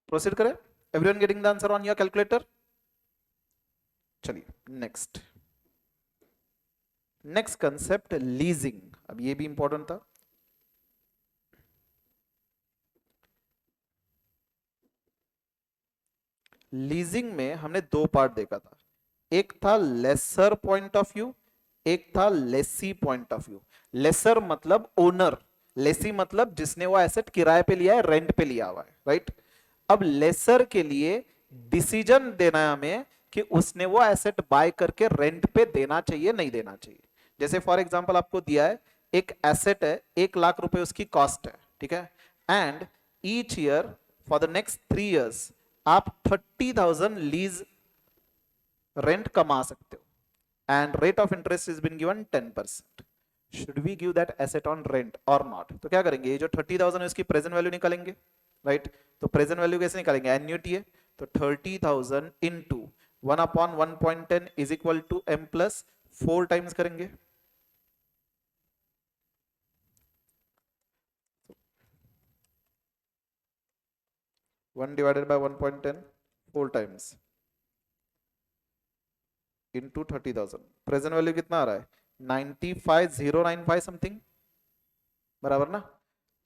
प्रोसीड करें, everyone getting the answer on your calculator. चलिए नेक्स्ट, नेक्स्ट कंसेप्ट लीजिंग, अब ये भी इंपॉर्टेंट था। लीजिंग में हमने दो पार्ट देखा था, एक था लेसर पॉइंट ऑफ व्यू, एक था lessee point of view. Lessor मतलब ओनर, लेसी मतलब जिसने वो एसेट किराए पे लिया है, रेंट पे लिया हुआ है, राइट। अब लेसर के लिए डिसीजन देना है हमें कि उसने वो एसेट बाय करके रेंट पे देना चाहिए नहीं देना चाहिए। जैसे फॉर एग्जांपल आपको दिया है एक एसेट है, 1 लाख रुपए उसकी कॉस्ट है, ठीक है, and each year for the next 3 years आप 30,000 लीज रेंट कमा सकते हो and rate of interest is been given 10%। Should we give that asset on rent और नॉट? तो क्या करेंगे, ये जो 30,000 है उसकी प्रेजेंट वैल्यू निकालेंगे, राइट। तो प्रेजेंट वैल्यू कैसे निकालेंगे, एन्युटी है, तो 30,000 into 1/1.10 is equal to M plus 4 times करेंगे, one divided by 1.10 4 times into 30,000, present value कितना आ रहा है 95,095 समथिंग, बराबर ना।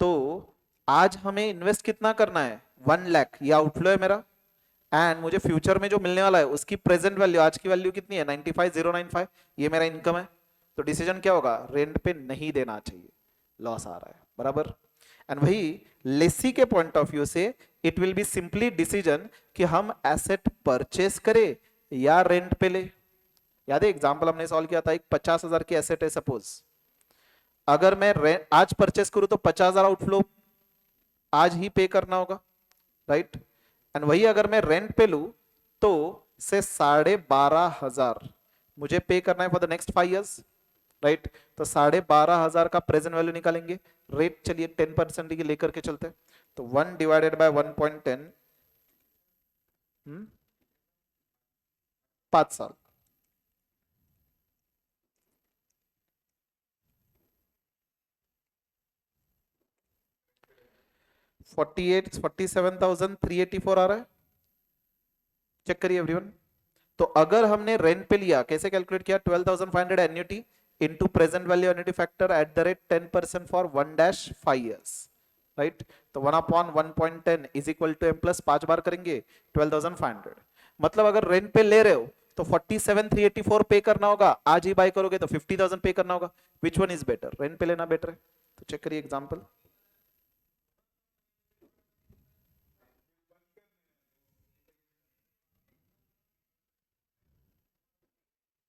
तो आज हमें इन्वेस्ट कितना करना है 1 लाख, ये आउटफ्लो है मेरा, एंड मुझे फ्यूचर में जो मिलने वाला है उसकी प्रेजेंट वैल्यू, आज की वैल्यू कितनी है 95,095, ये मेरा इनकम है। तो डिसीजन क्या होगा, रेंट पे नहीं देना चाहिए, लॉस आ रहा है, बराबर। एंड वही लेसी के पॉइंट ऑफ व्यू से it will be simply decision कि हम एसेट परचेस करें या रेंट पे ले। याद है एग्जांपल हमने सॉल्व किया था, एक 50,000 की एसेट है सपोज, अगर मैं आज परचेस करूं तो 50,000 आउटफ्लो आज ही पे करना होगा, राइट। एंड वही अगर मैं रेंट पे लूं तो से 12,500 मुझे पे करना है for the next 5 years, right. तो 12,500 का प्रेजेंट वैल्यू निकालेंगे, रेट चलिए 10% की लेकर के चलते हैं, तो 1 डिवाइडेड बाय 1.10, 5 साल, 47,384 आ रहा है, चेक करिए एवरीवन। तो अगर हमने रेंट पे लिया, कैसे कैलकुलेट किया, 12,500 annuity into present value annuity factor at the rate 10% for 1-5 years, right. तो 1/1.10 is equal to M plus 5 बार करेंगे 12,500, मतलब अगर रेंट पे ले रहे हो तो 47,384 पे करना होगा, आज ही बाय करोगे तो 50,000 पे करना होगा। Which one is better, rent पे लेना बेटर है? तो चेक करिए एग्जांपल,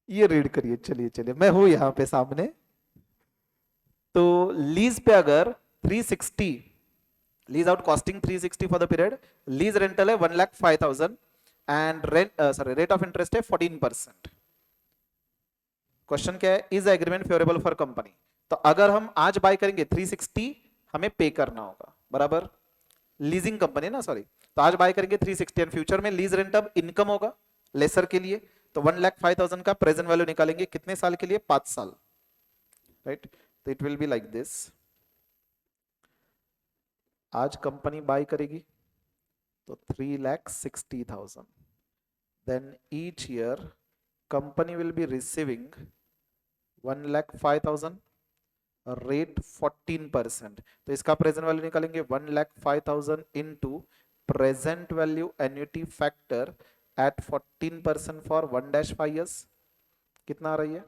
ये रीड करिए, चलिए चलिए मैं हूं यहां पे सामने। तो लीज पे अगर 360 lease out costing 360 for the period, lease rental है 1,05,000 एंड रेट ऑफ इंटरेस्ट है 14%। क्वेश्चन क्या है, is agreement favourable for company. तो अगर हम आज बाय करेंगे 360 हमें पे करना होगा, बराबर, लीजिंग कंपनी ना, सॉरी, तो आज बाय करेंगे 360 एंड फ्यूचर में लीज रेंट अब इनकम होगा लेसर के लिए, तो 1,05,000 का प्रेजेंट वैल्यू निकालेंगे कितने साल के लिए, 5 साल, राइट। तो it will be like this, आज कंपनी बाय करेगी तो 3,60,000, then each year company will be receiving 1,05,000, rate 14%, तो इसका प्रेजेंट वैल्यू निकालेंगे 1,05,000 into present value annuity factor at 14% for 1-5 years, कितना आ रही है,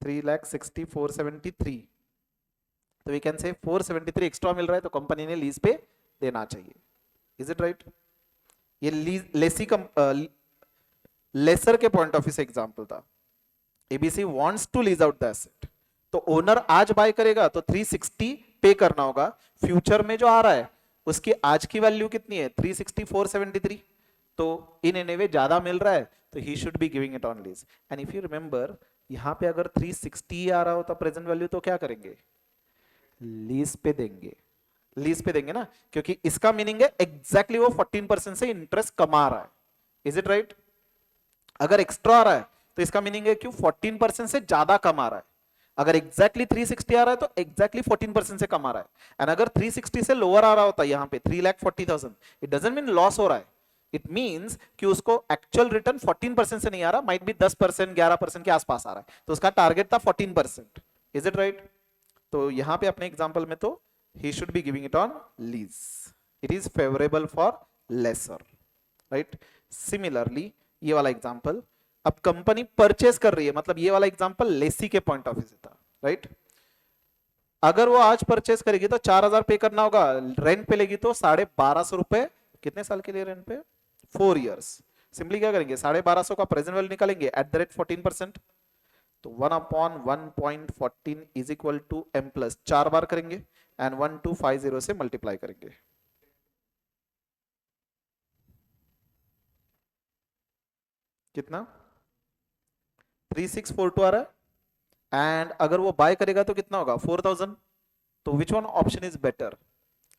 3,60,473, तो वी कैन से 473 एक्स्ट्रा मिल रहा है तो कंपनी ने लीज पे देना चाहिए, इज इट राइट। ये लीज लेसर के पॉइंट ऑफ व्यू से एग्जांपल था, ABC wants to lease out the asset, तो ओनर आज बाय करेगा तो 360 पे करना होगा, फ्यूचर में जो आ रहा है उसकी आज की वैल्यू कितनी है 360,473, तो इन एनीवे ज्यादा मिल रहा है तो he should be giving it on lease. And if you remember यहां पे अगर 360 आ रहा होता प्रेजेंट वैल्यू तो क्या करेंगे, लीज पे देंगे, लीज पे देंगे ना, क्योंकि इसका मीनिंग है एग्जैक्टली वो 14% से इंटरेस्ट कमा रहा है, इज इट राइट। अगर एक्स्ट्रा आ रहा है तो इसका मीनिंग है कि 14% से ज्यादा कमा रहा है, अगर एग्जैक्टली 360 आ रहा है तो एग्जैक्टली 14% से कमा रहा है, एंड अगर 360 से लोअर आ रहा होता है यहाँ पे 3,40,000, इट डजंट मीन लॉस हो रहा है, इट मींस कि उसको एक्चुअल रिटर्न 14% से नहीं आ रहा, माइट बी 10% 11% के आसपास आ रहा है, तो उसका टारगेट था 14%, इज इट राइट। तो यहाँ पे अपने एग्जाम्पल में तो he should be giving it on lease, it is favorable for lesser, right। similarly ये वाला एग्जांपल, अब कंपनी परचेस कर रही है, मतलब ये वाला एग्जांपल लेसी के पॉइंट ऑफ व्यू से था, राइट। अगर वो आज परचेस करेगी तो 4,000 पे करना होगा, रेंट पे लेगी तो 1,250 रुपए, कितने साल के लिए रेंट पे, 4 years। सिंपली क्या करेंगे 1,250 का प्रेजेंट वैल्यू निकालेंगे एट द रेट 14%, तो 1/1.14 is equal to m plus 4 बार करेंगे एंड 1250 से मल्टीप्लाई करेंगे, कितना 3,642 आ रहा है, एंड अगर वो बाय करेगा तो कितना होगा 4,000, तो which one option is better,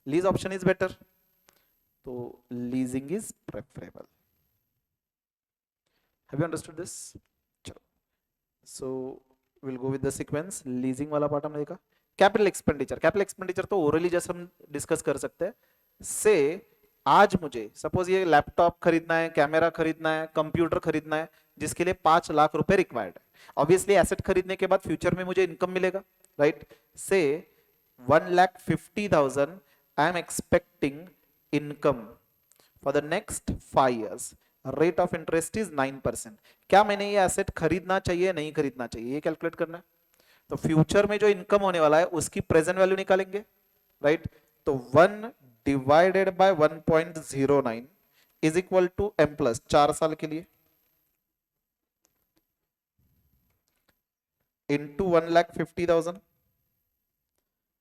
lease option is better, तो leasing is preferable. Have you understood this, चलो, so will go with the sequence, leasing वाला पार्ट हमने देखा, कैपिटल एक्सपेंडिचर, कैपिटल एक्सपेंडिचर तो ओरली जैसे हम डिस्कस कर सकते हैं, से आज मुझे सपोज ये लैपटॉप खरीदना है, कैमरा खरीदना है, कंप्यूटर खरीदना है, जिसके लिए 5 लाख रुपए रिक्वायर्ड है, ऑब्वियसली एसेट खरीदने के बाद फ्यूचर में मुझे इनकम मिलेगा, राइट। से 1,50,000 I am expecting income for the next 5 years, rate of interest is 9%, क्या मैंने ये एसेट खरीदना चाहिए नहीं खरीदना चाहिए ये कैलकुलेट करना है, तो फ्यूचर में जो इनकम होने वाला है उसकी प्रेजेंट वैल्यू निकालेंगे, राइट। तो 1 divided by 1.09 is equal to m plus 4 साल के लिए इंटू 1,50,000,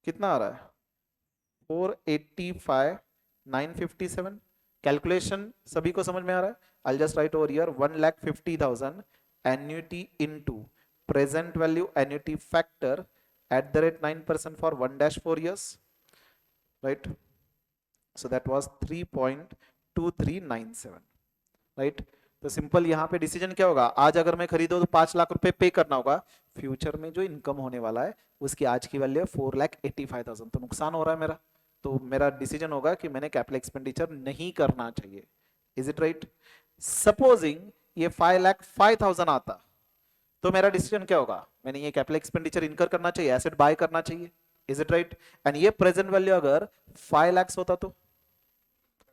कितना आ रहा है 485,957, कैलकुलेशन सभी को समझ में आ रहा है, I just right over here 1,50,000 annuity into present value annuity factor at the rate 9% for 1-4 years, right, so that was 3.2397, right। तो सिंपल यहाँ पे डिसीजन क्या होगा, आज अगर मैं खरीदूं तो 5 लाख रुपए पे करना होगा, फ्यूचर में जो इनकम होने वाला है उसकी आज की वैल्यू है 4,85,000, तो नुकसान हो रहा है मेरा, तो मेरा डिसीजन होगा कि मैंने कैपिटल एक्सपेंडिचर नहीं करना चाहिए, इज इट राइट। सपोजिंग ये 5,05,000 आता तो मेरा डिसीजन क्या होगा, मैंने ये कैपिटल एक्सपेंडिचर इनकर करना चाहिए, एसेट बाय करना चाहिए, इज इट राइट। एंड ये प्रेजेंट वैल्यू अगर 5 लाख होता तो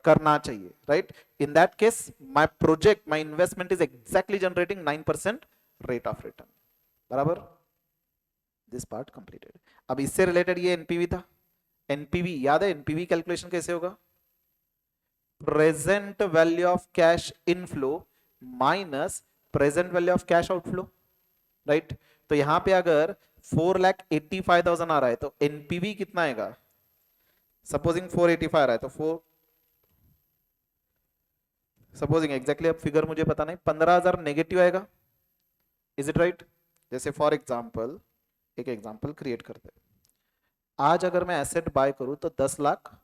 करना चाहिए, right. In that case my project, my investment is exactly generating 9% rate of return, बराबर, दिस पार्ट कंप्लीटेड। अब इससे रिलेटेड ये एनपीवी था, एनपीवी याद है, एनपीवी कैलकुलेशन कैसे होगा, present value of cash inflow minus present value of cash outflow, right. तो यहां पे अगर 4,85,000 आ रहा है, तो एनपीवी कितना आएगा? सपोजिंग 485 आ रहा है तो 4, सपोजिंग एग्जैक्टली, अब फिगर मुझे पता नहीं, 15,000 नेगेटिव आएगा। Is it right? जैसे फॉर एग्जाम्पल, एक एग्जाम्पल क्रिएट करते हैं। आज अगर मैं एसेट बाय करूं तो 10 लाख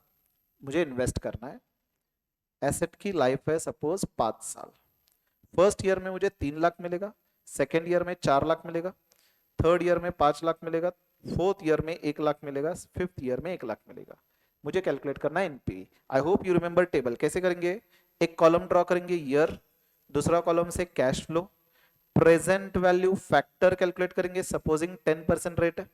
मुझे इन्वेस्ट करना है। एसेट की लाइफ है सपोज 5 साल। फर्स्ट ईयर में मुझे 3 लाख मिलेगा, सेकेंड ईयर में 4 लाख मिलेगा, थर्ड ईयर में 5 लाख मिलेगा, फोर्थ ईयर में 1 लाख मिलेगा, फिफ्थ ईयर में 1 लाख मिलेगा। मुझे कैलकुलेट करना है NP. I hope you remember table. कैसे करेंगे? एक कॉलम ड्रॉ करेंगे ईयर, दूसरा कॉलम से cash flow, present value factor calculate करेंगे सपोजिंग 10% रेट है,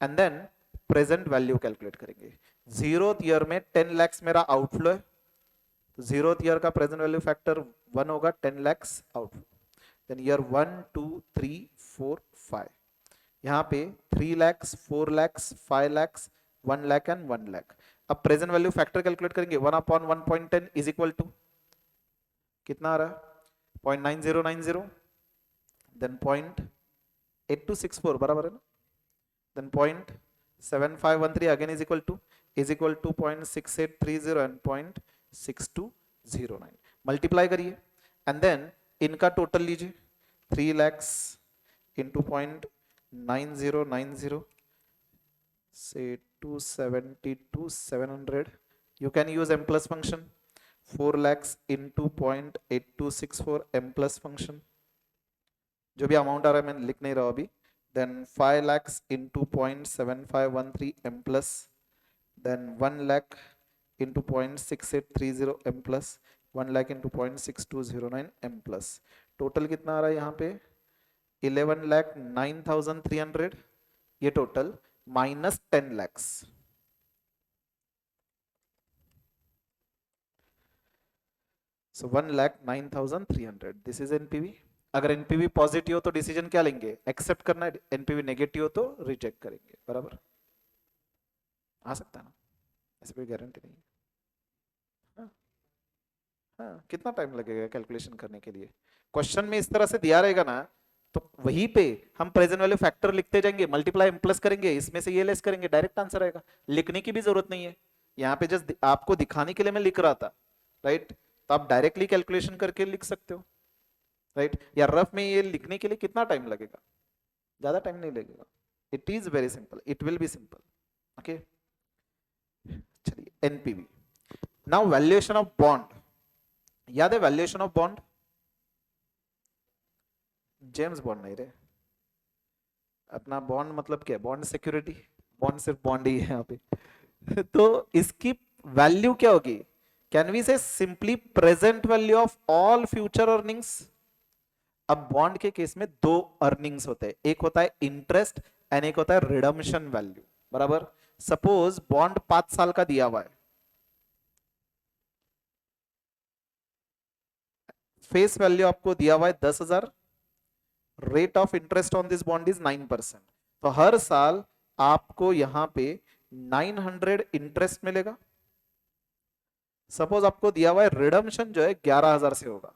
and then present value calculate करेंगे। जीरोथ ईयर में 10 लैक्स मेरा आउटफ्लो है, तो जीरोथ ईयर का प्रेजेंट वैल्यू फैक्टर 1 होगा, 10 लैक्स आउटफ्लो। देन ईयर 1 2 3 4 5, यहाँ पे 3 लैक्स 4 लैक्स 5 लैक्स 1 लाख एंड 1 लाख। अब प्रेजेंट वैल्यू फैक्टर कैलकुलेट करेंगे, 1/1.10 इज इक्वल टू कितना आ रहा है? 0.9090, देन 0.8264 बराबर है ना, then 0.7513 again is equal to 0.6830 and 0.6209। Multiply करिए एंड देन इनका टोटल लीजिए, 3 लैक्स इंटू 0.9090 से 272,700, you can use m plus function, 4 lakhs into 0.8264 m plus function, जो भी अमाउंट आ रहा है मैं लिख नहीं रहा अभी, then 5 lakhs into 0.7513 m plus, then 1 lakh into 0.6830 m plus, 1 lakh into 0.6209 m plus। Total कितना आ रहा है यहाँ पे? 11,09,300, ये total minus 10 lakhs. So 1,09,300, this is NPV. अगर एनपीवी पॉजिटिव हो तो डिसीजन क्या लेंगे? एक्सेप्ट करना है। एनपीवी नेगेटिव हो तो रिजेक्ट करेंगे। बराबर आ सकता है ना, ऐसे कोई गारंटी नहीं है। हाँ, हाँ, कितना टाइम लगेगा कैलकुलेशन करने के लिए? क्वेश्चन में इस तरह से दिया रहेगा ना, तो वहीं पे हम प्रेजेंट वैल्यू फैक्टर लिखते जाएंगे, मल्टीप्लाई प्लस करेंगे, इसमें से ये लेस करेंगे, डायरेक्ट आंसर आएगा। लिखने की भी जरूरत नहीं है, यहाँ पे जस्ट आपको दिखाने के लिए मैं लिख रहा था, राइट? तो आप डायरेक्टली कैलकुलेशन करके लिख सकते हो, राइट? या रफ में ये लिखने के लिए कितना टाइम लगेगा? ज्यादा टाइम नहीं लगेगा। It is very simple, it will be simple. Okay, चलिए NPV. Now valuation of bond, याद है valuation of bond? James Bond नहीं रे, अपना बॉन्ड मतलब क्या है? बॉन्ड सिक्योरिटी, बॉन्ड सिर्फ बॉन्ड ही है यहाँ पे। तो इसकी वैल्यू क्या होगी? Can we say simply present value of all future earnings. अब बॉन्ड के केस में दो अर्निंग्स होते हैं, एक होता है इंटरेस्ट एंड एक होता है रिडम्पशन वैल्यू। बराबर, सपोज बॉन्ड 5 साल का दिया हुआ है, फेस वैल्यू आपको दिया हुआ है 10,000, rate of interest on this bond is 9%, तो हर साल आपको यहां पे 900 इंटरेस्ट मिलेगा। सपोज आपको दिया हुआ है रिडम्पशन जो है 11,000 से होगा,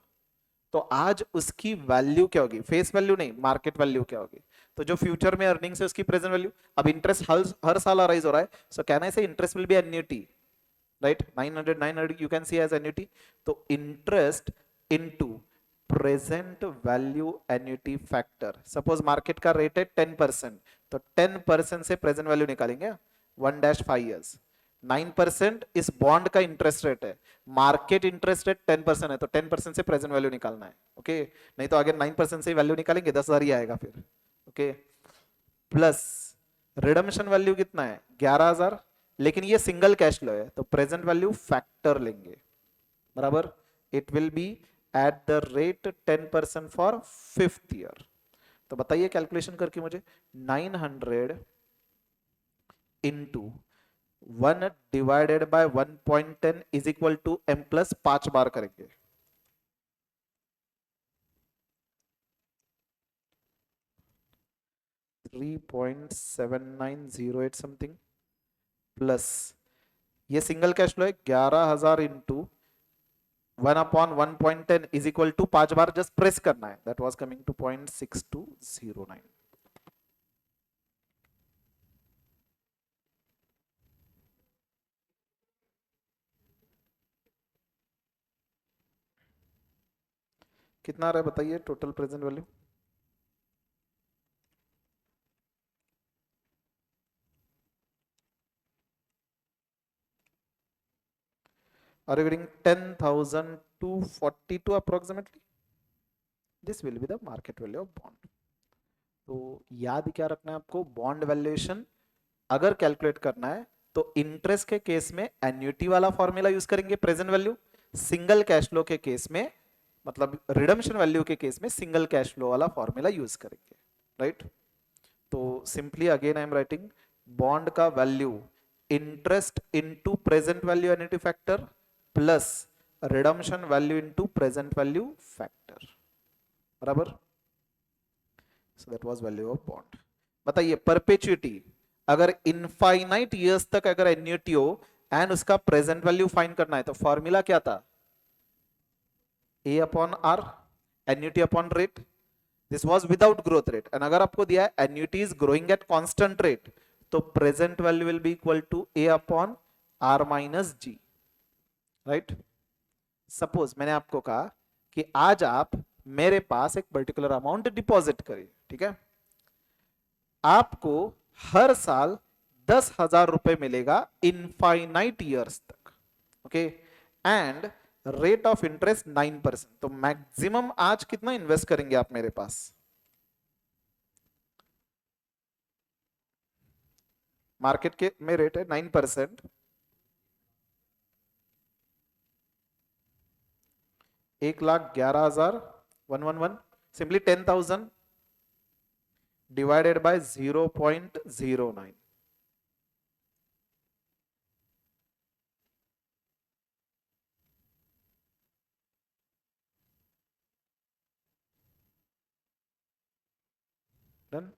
तो आज उसकी वैल्यू क्या होगी? फेस वैल्यू नहीं, मार्केट वैल्यू क्या होगी? तो जो फ्यूचर में अर्निंग्स है उसकी प्रेजेंट वैल्यू। अब इंटरेस्ट हर साल अराइज हो रहा है, so can I say interest will be annuity, right? 900 you can see as annuity. तो interest into present value annuity factor, suppose market का रेट है 10%, तो 10% से प्रेजेंट वैल्यू निकालेंगे 1-5 ईयर्स। 9% इस बॉन्ड का इंटरेस्ट रेट है, मार्केट इंटरेस्ट रेट 10% है, तो 10% से प्रेजेंट वैल्यू निकालना है। ओके, नहीं तो अगर 9% से वैल्यू निकालेंगे 10,000 ही आएगा फिर। ओके, प्लस रिडम्पशन वैल्यू कितना है? 11,000, लेकिन ये सिंगल कैश फ्लो है, तो प्रेजेंट वैल्यू फैक्टर लेंगे। बराबर, it will be at the rate 10% for 5th year. तो बताइए कैलकुलेशन करके मुझे, 900 into 1 divided by 1.10 is equal to m plus 5 बार करेंगे। $3.7908 समथिंग, प्लस ये सिंगल कैश फ्लो है 11,000 इंटू 1/1.10 इज इक्वल टू 5 बार जस्ट प्रेस करना है, दैट वाज कमिंग टू 0.6209। कितना आ रहा है बताइए total present value? Are you getting 10,242 approximately? This will be the market value of bond. तो याद क्या रखना है आपको, बॉन्ड वैल्यूएशन अगर कैलकुलेट करना है तो इंटरेस्ट के केस में एन्युटी वाला फॉर्मूला यूज करेंगे present value, single cash flow के केस में मतलब रिडम्पशन वैल्यू के केस में सिंगल कैश फ्लो वाला फॉर्मूला यूज करेंगे, राइट? तो simply again I am writing bond का value interest into present value annuity factor plus redemption value into present value factor, बराबर? So that was value of bond. बताइए perpetuity अगर infinite years तक अगर annuity हो and उसका present value find करना है तो फॉर्मूला क्या था? A upon R, annuity upon rate. This was without growth rate and अगर आपको दिया है annuity is growing at constant rate तो present value will be equal to A upon R minus G, right? Suppose मैंने आपको कहा कि आज आप मेरे पास एक पर्टिकुलर अमाउंट डिपॉजिट करिए, ठीक है? आपको हर साल 10,000 रुपए मिलेगा इनफाइनाइट ईयर्स तक, okay? And rate of interest 9%। तो मैक्सिमम आज कितना इन्वेस्ट करेंगे आप मेरे पास? मार्केट के में रेट है 9%, 1,11,000 111 simply 10,000 divided by 0.09, done?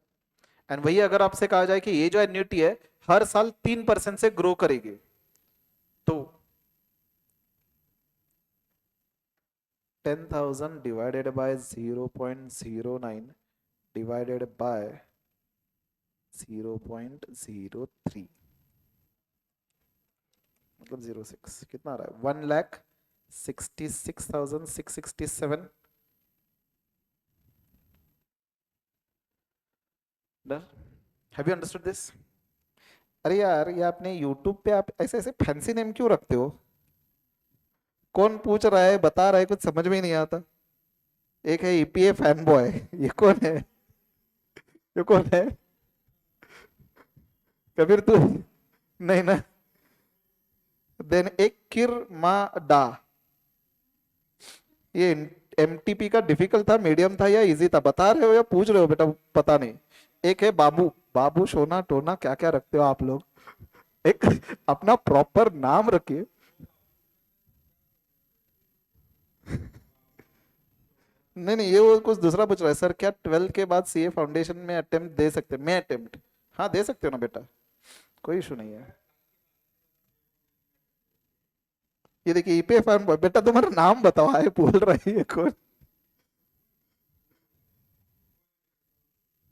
And वही अगर आपसे कहा जाए कि ये जो एन्युटी है हर साल 3% से ग्रो करेगी तो 10,000 divided by 0.09 divided by 0.03 मतलब 06 कितना आ रहा है? 1,66,667। Have you understood this? अरे यार ये आपने YouTube पे आप ऐसे ऐसे फैंसी नेम क्यों रखते हो? कौन पूछ रहा है बता रहा है कुछ समझ में ही नहीं आता। एक है ईपीए फैन बॉय, ये कौन है? ये कौन है? कबीर तू नहीं ना? देन एक किरमाडा, ये एमटीपी का डिफिकल्ट था, मीडियम था या इजी था? बता रहे हो या पूछ रहे हो बेटा? पता नहीं। एक है बाबू, बाबू सोना टोना क्या क्या रखते हो आप लोग, एक अपना प्रॉपर नाम रखिए। नहीं नहीं ये वो कुछ दूसरा पूछ रहा है। सर क्या 12 के बाद सीए फाउंडेशन में अटेम्प्ट दे सकते हैं? मैं अटेम्प्ट, हाँ दे सकते हो ना बेटा, कोई इशू नहीं है। ये देखिए ईपीए फैन बॉय, बेटा तुम्हारा नाम बताओ, आए बोल रही है कौन?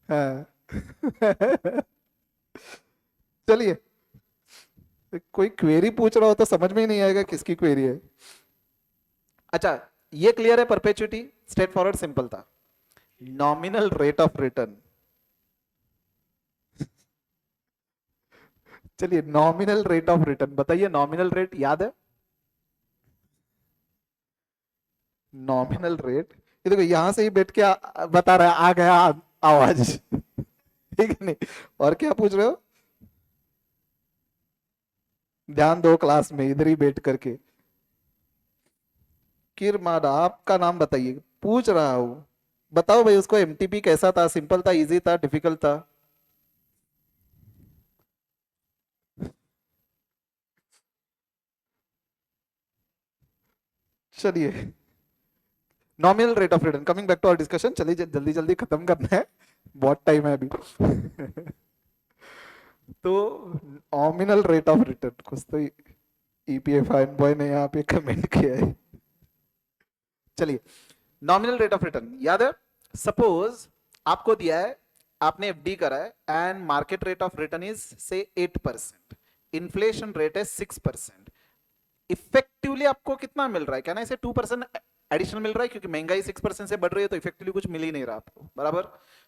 हाँ चलिए, कोई क्वेरी पूछ रहा हो तो समझ में ही नहीं आएगा किसकी क्वेरी है। अच्छा ये क्लियर है? परपेचुइटी स्ट्रेट फॉरवर्ड सिंपल था। नॉमिनल रेट ऑफ रिटर्न, चलिए नॉमिनल रेट ऑफ रिटर्न बताइए, नॉमिनल रेट याद है? नॉमिनल रेट, ये देखो यहां से ही बैठ के बता रहा है, आ गया आवाज ठीक है नहीं? और क्या पूछ रहे हो? ध्यान दो क्लास में, इधर ही बैठ करके। किरमादा, आपका नाम बताइए, पूछ रहा हूं। बताओ भाई उसको एमटीपी कैसा था, सिंपल था, इजी था, डिफिकल्ट था? चलिए nominal rate of return, coming back to our discussion, चलिए जल्दी जल्दी खत्म करना है, बहुत टाइम है अभी तो नॉमिनल रेट ऑफ रिटर्न कुछ तो ईपीएफ फाइन बॉय ने यहाँ पे कमेंट किया है। चलिए नॉमिनल रेट ऑफ रिटर्न याद है? सपोज आपको दिया है, आपने एफडी करा है and market rate of return is से 8%, इन्फ्लेशन रेट है 6%, इफेक्टिवली आपको कितना मिल रहा है? क्या ना इसे 2% एडिशनल मिल रहा है क्योंकि महंगाई 6% से बढ़ रही है, तो इफेक्टिवली कुछ मिल ही नहीं रहा आपको, बराबर।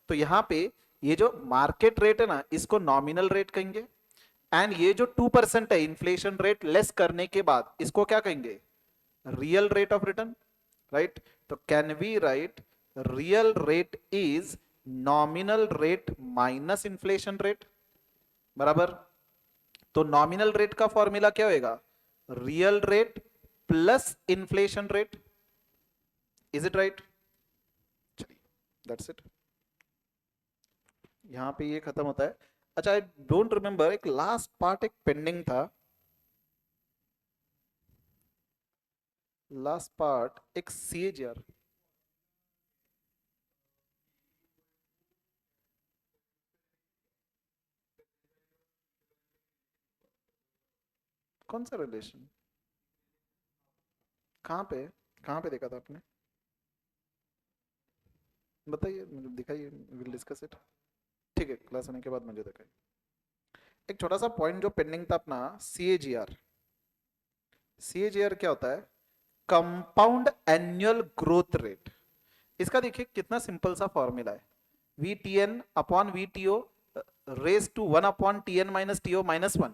तो यहाँ पे ये जो मार्केट रेट है ना, इसको नॉमिनल रेट कहेंगे, एंड ये जो 2% है इन्फ्लेशन रेट लेस करने के बाद, इसको क्या कहेंगे, real rate of return, right. तो can we write real rate is nominal rate minus inflation rate, बराबर। तो नॉमिनल रेट का फॉर्मूला क्या होगा, real rate plus inflation rate, is it right. चलिए दैट्स इट, यहां पे ये खत्म होता है। अच्छा, आई डोंट रिमेंबर, एक लास्ट पार्ट एक पेंडिंग था, लास्ट पार्ट एक सीएजीआर, कौन सा रिलेशन, कहाँ पे, कहाँ पे देखा था आपने, बताइए मुझे, दिखाइए, विल डिस्कस इट। ठीक है, क्लास होने के बाद मुझे दिखाइए। एक छोटा सा पॉइंट जो पेंडिंग था अपना, सीएजीआर। सीएजीआर क्या होता है, कंपाउंड एनुअल ग्रोथ रेट। इसका देखिए कितना सिंपल सा फॉर्मूला है, V T N upon V T O raise to 1 upon T N minus T O minus 1।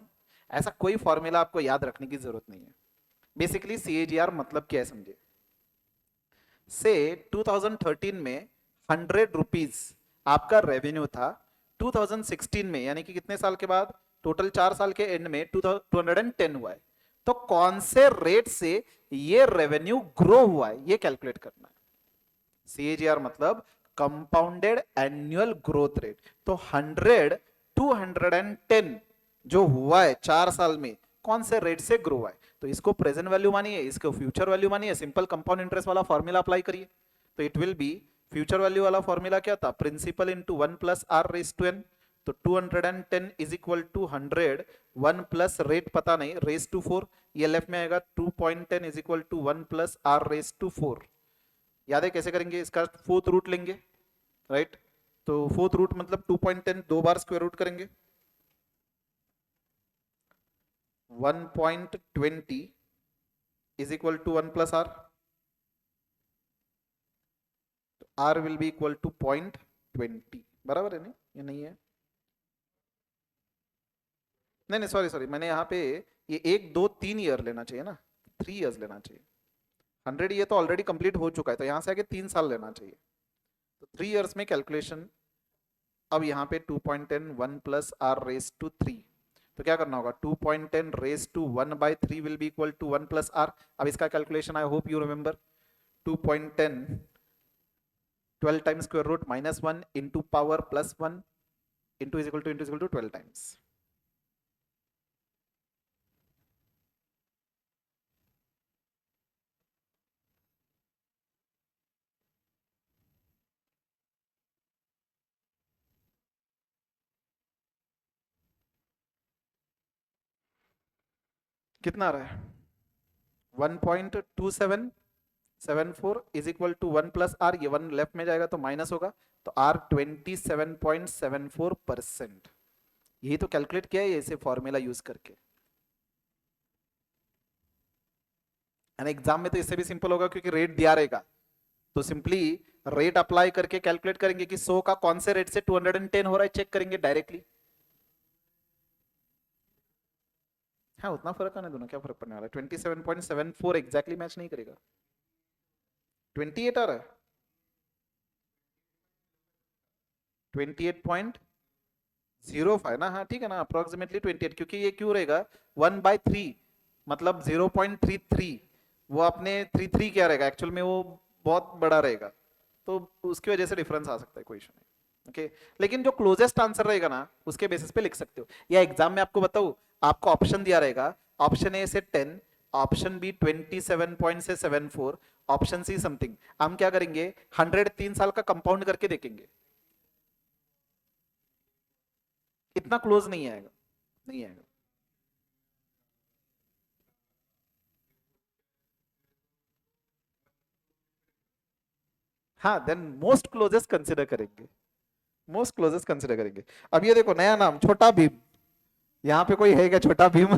ऐसा कोई फॉर्मूला आपको याद रखने की जरूरत नहीं है। बेसिकली सीएजीआर मतलब क्या है समझे, से 2013 में 100 रुपीज आपका रेवेन्यू था, 2016 में यानी कि कितने साल के बाद, टोटल 4 साल के एंड में 210 हुआ है। तो कौन से रेट से ये रेवेन्यू ग्रो हुआ है ये कैलकुलेट करना है। सीएजीआर मतलब कंपाउंडेड एनुअल ग्रोथ रेट। तो 100 210 जो हुआ है 4 साल में, कौन से रेट से ग्रो हुआ है, तो इसको प्रेजेंट वैल्यू मानिए, इसको फ्यूचर वैल्यू मानिए, सिंपल कंपाउंड इंटरेस्ट वाला फॉर्मूला अप्लाई करिए। तो it will be, future value वाला फॉर्मूला क्या था, principal into 1 plus are raise to N. तो 210 is equal to 100, 1 plus rate पता नहीं, रेस टू 4, ये लेफ्ट में आएगा 2.10 is equal to 1 plus are raise to 4। याद है कैसे करेंगे, इसका फोर्थ रूट लेंगे, राइट। तो फोर्थ रूट मतलब 2.10 दो बार स्क्वायर रूट करेंगे, 1.20 is equal to 1 plus are, R will be equal to 0.20, बराबर है नहीं, ये नहीं है, नहीं नहीं सॉरी सॉरी, मैंने यहाँ पे ये 1 2 3 ईयर लेना चाहिए ना, 3 इयर्स लेना चाहिए। 100 ये तो ऑलरेडी कंप्लीट हो चुका है, तो यहाँ से आगे 3 साल लेना चाहिए। तो 3 इयर्स में कैलकुलेशन, अब यहाँ पे 2.10 1 प्लस आर रेस टू 3, तो क्या करना होगा, 2.10 raise to 1/3 will be equal to 1 plus R. अब इसका calculation I hope you remember, 2.10 12 times square root minus 1 into power plus 1 into is equal to 12 times. कितना आ रहा है, 1.2774 is equal to 1 plus R, ये 1 लेफ्ट में जाएगा तो माइनस होगा, तो आर 27.74%। यही तो कैलकुलेट किया है इसे फॉर्मूला यूज करके। एग्जाम में तो इससे भी सिंपल होगा क्योंकि रेट दिया रहेगा, तो सिंपली रेट अप्लाई करके कैलकुलेट करेंगे कि 100 का कौन से रेट से 210 हो रहा है, चेक करेंगे डायरेक्टली। हाँ उतना फर्क आने दोनों, क्या फर्क पड़ने वाला है, 27.74 एग्जैक्टली मैच नहीं करेगा, 28 आ रहा है, 28.05 ना, हाँ ठीक है ना, अप्रोक्सीमेटली 28, क्योंकि ये क्यों रहेगा 1/3 मतलब 0.33, वो आपने 33 क्या रहेगा एक्चुअल में, वो बहुत बड़ा रहेगा, तो उसकी वजह से डिफरेंस आ सकता है, कोई इशू नहीं। ओके, लेकिन जो क्लोजेस्ट आंसर रहेगा ना उसके बेसिस पे लिख सकते हो, या एग्जाम में आपको बताऊं, आपको ऑप्शन दिया रहेगा, ऑप्शन ए से 10, ऑप्शन बी 27 पॉइंट से 74, ऑप्शन सी समथिंग। हम क्या करेंगे, 100 3 साल का कंपाउंड करके देखेंगे, इतना क्लोज नहीं आएगा, नहीं आएगा। हाँ देन मोस्ट क्लोजेस्ट कंसिडर करेंगे, मोस्ट क्लोजेस्ट कंसिडर करेंगे। अब ये देखो नया नाम छोटा भीम, यहाँ पे कोई है क्या छोटा भीम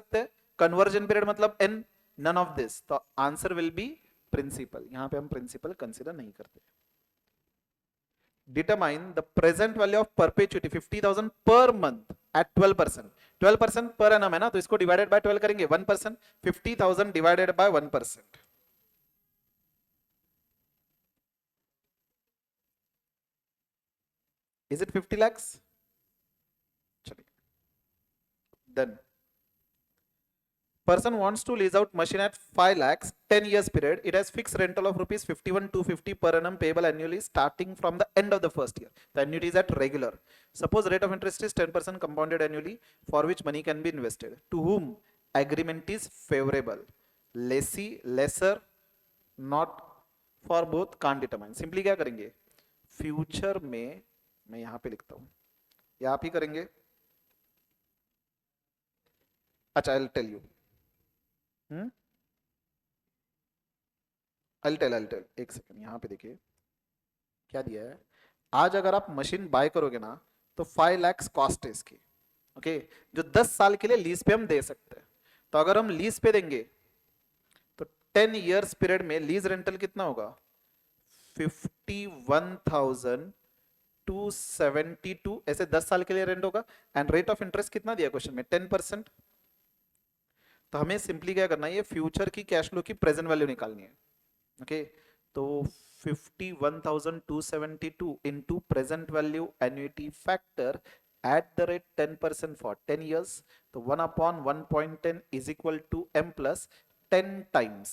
सकते हैं, कन्वर्जन पीरियड मतलब n, नन ऑफ दिस, तो आंसर विल बी प्रिंसिपल। यहां पे हम प्रिंसिपल कंसीडर नहीं करते। Determine the present value of perpetuity 50,000 per month eight 12%। 12% per annum है ना, तो इसको डिवाइडेड बाय 12 करेंगे, 1%, 50,000 divided by 1%, is it 50 lakhs? चलिए, done. Person wants to lease out machine at 5 lakhs, 10 years period. It has fixed rental of rupees 51,250 per annum payable annually starting from the end of the first year. The annuity is at regular. Suppose rate of interest is 10% compounded annually, for which money can be invested. To whom agreement is favorable? Lessee, lesser, not for both, can't determine. Simply क्या करेंगे? Future में मैं यहाँ पे लिखता हूँ, या आप ही करेंगे? अच्छा, I'll tell you. I'll tell, एक सेकंड, यहाँ पे देखिए क्या दिया है। आज अगर आप मशीन बाय करोगे ना, तो 5 lakhs कॉस्ट है इसकी, ओके, जो 10 साल के लिए लीज पे हम दे सकते हैं। तो अगर हम लीज पे देंगे तो 10 years पीरियड में लीज रेंटल कितना होगा? 51,272, ऐसे 10 साल के लिए रेंट होगा। एंड रेट ऑफ इंटरेस्ट कितना दिया क्वेश्चन में? 10%। तो हमें सिंपली क्या करना है, ये फ्यूचर की कैश फ्लो की प्रेजेंट वैल्यू निकालनी है, ओके। तो 51,272 into present value annuity factor at the rate 10% for 10 years, तो 1 upon 1.10 is equal to m plus 10 times,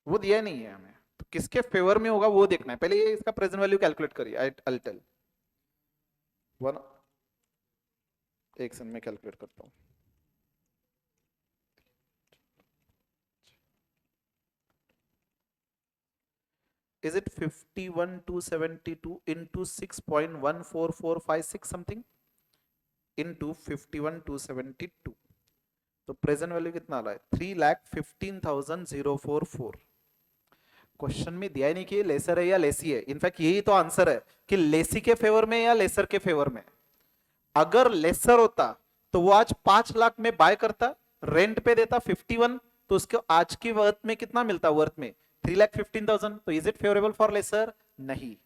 वो दिया नहीं है हमें, तो किसके फेवर में होगा वो देखना है। पहले ये इसका प्रेजेंट वैल्यू कैलकुलेट करिए। I'll tell वन, एक सेकंड में कैलकुलेट करता हूँ। Is it 51,272 into 6.14456 something into 51,272? तो प्रेजेंट वैल्यू कितना आ रहा है? 3,15,044। क्वेश्चन में दिया ही नहीं कि लेसर है या लेसी है। इनफैक्ट यही तो आंसर है कि लेसी के फेवर में या लेसर के फेवर में। अगर लेसर होता तो वो आज 5 लाख में बाय करता, रेंट पे देता 51, तो उसको आज की वर्थ में कितना मिलता? वर्थ में 3,15,000। तो is it favourable for lessor? नहीं।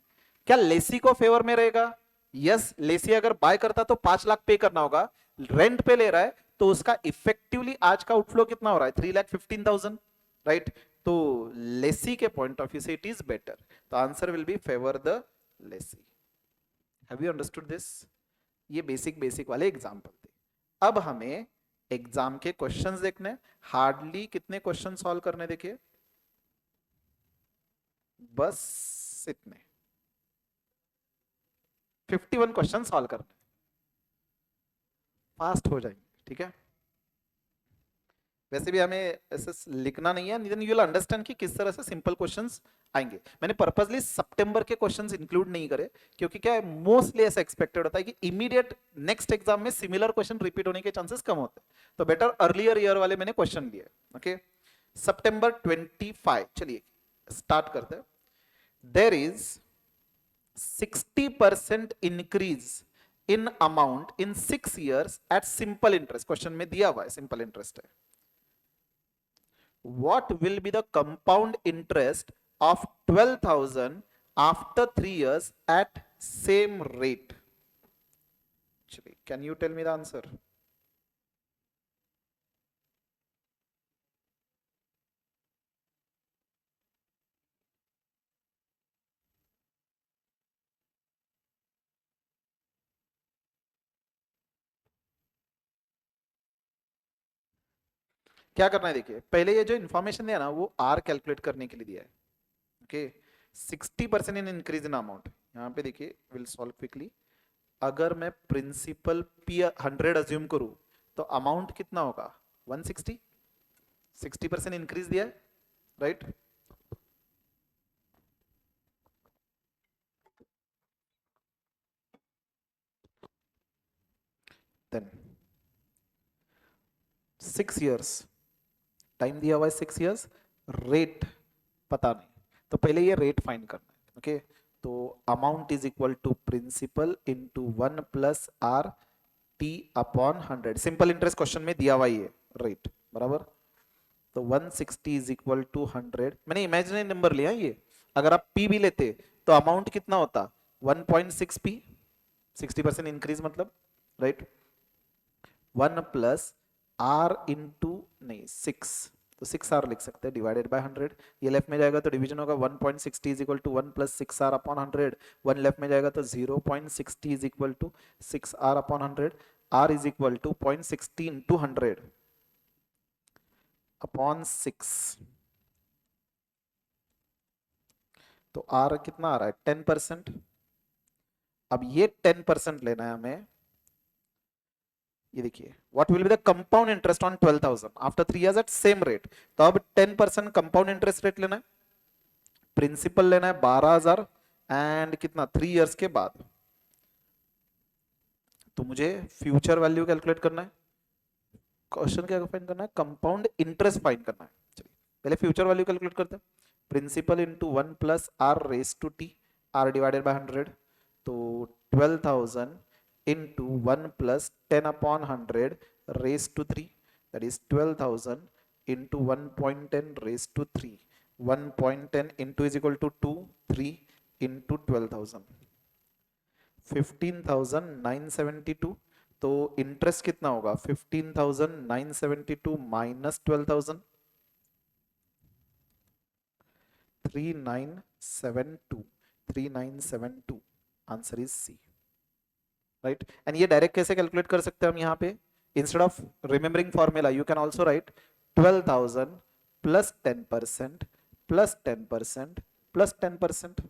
क्या लेसी को फेवर में रहेगा? यस, लेसी अगर बाय करता तो 5 लाख पे करना होगा, रेंट पे ले रहा है तो उसका इफेक्टिवली आज का आउटफ्लो कितना हो रहा है? 3,15,000, राइट। तो लेसी के पॉइंट ऑफ व्यू से इट इज बेटर, तो answer will be favour the Lesi. Have you understood this? ये बेसिक वाले एग्जाम्पल थे। अब हमें एग्जाम के क्वेश्चंस देखने। हार्डली कितने क्वेश्चन सॉल्व करने, देखिए बस इतने, 51 क्वेश्चन सॉल्व करने, फास्ट हो जाएंगे, ठीक है। वैसे भी हमें ऐसे लिखना नहीं है, देन यू विल अंडरस्टैंड कि किस तरह से सिंपल क्वेश्चंस आएंगे। मैंने पर्पसली सितंबर के क्वेश्चंस इंक्लूड नहीं करे, क्योंकि क्या है, मोस्टली ऐसा एक्सपेक्टेड होता है कि इमीडिएट नेक्स्ट एग्जाम में सिमिलर क्वेश्चन रिपीट होने के चांसेस कम होते हैं, तो बेटर अर्लियर ईयर वाले मैंने क्वेश्चन लिए, ओके। सितंबर 25, चलिए स्टार्ट करते हैं। There is 60% increase in amount in 6 years at simple interest, question में दिया हुआ है सिंपल इंटरेस्ट है, what will be the compound interest of 12,000 after 3 years at same rate? Actually, can you tell me the answer? क्या करना है, देखिए पहले ये जो इंफॉर्मेशन दिया ना वो आर कैलकुलेट करने के लिए दिया है, okay. 60% in increase in amount, यहाँ पे देखिए विल सॉल्व क्विकली। अगर मैं प्रिंसिपल पी 100 अज्यूम करूं तो अमाउंट कितना होगा 160, 60% इंक्रीज दिया है, राइट। देन 6 years, टाइम दिया हुआ है 6 years, रेट पता नहीं, तो पहले ये रेट फाइंड करना है, ओके। तो amount is equal to principal into 1 plus R T upon 100, simple interest question में दिया हुआ ही है, रेट बराबर। तो 160 इज इक्वल टू 100, मैंने इमेजिनरी नंबर लिया ये, अगर आप पी भी लेते तो अमाउंट कितना होता 1.6 पी, 60% इंक्रीज मतलब, राइट। 1 प्लस आर इंटू नहीं 6, तो 6 आर लिख सकते हैं डिवाइडेड बाय 100, ये लेफ्ट में जाएगा तो डिवीजन होगा 1.60 is equal to 1 plus 6 R upon 100, 1 left में जाएगा तो 0.60 is equal to 6 R upon 100, R is equal to 0.60 into 100 upon 6, तो आर कितना आ रहा है 10%। अब ये 10% लेना है हमें, ये देखिए what will be the compound interest on 12,000 after 3 years at same rate, तो अब 10% कंपाउंड इंटरेस्ट रेट लेना है, प्रिंसिपल लेना है 12,000 एंड कितना 3 years के बाद, तो मुझे फ्यूचर वैल्यू कैलकुलेट करना है, क्वेश्चन क्या फाइंड करना है कंपाउंड इंटरेस्ट फाइंड करना है। चलिए पहले फ्यूचर वैल्यू कैलकुलेट करते हैं, principal into 1 plus are raise to T, R divided by 100, तो 12,000 into 1 plus 10 upon 100 raised to 3, that is 12,000 into 1.10 raised to 3, 1.10 into is equal to 2, 3 into 12,000, 15,972, तो interest कितना होगा 15,972 minus 12,000, 3972, 3972, answer is C, right. And ये direct कैसे calculate कर सकते हैं हम यहाँ पे, instead of remembering formula you can also write 12,000 plus 10% plus 10% plus 10%,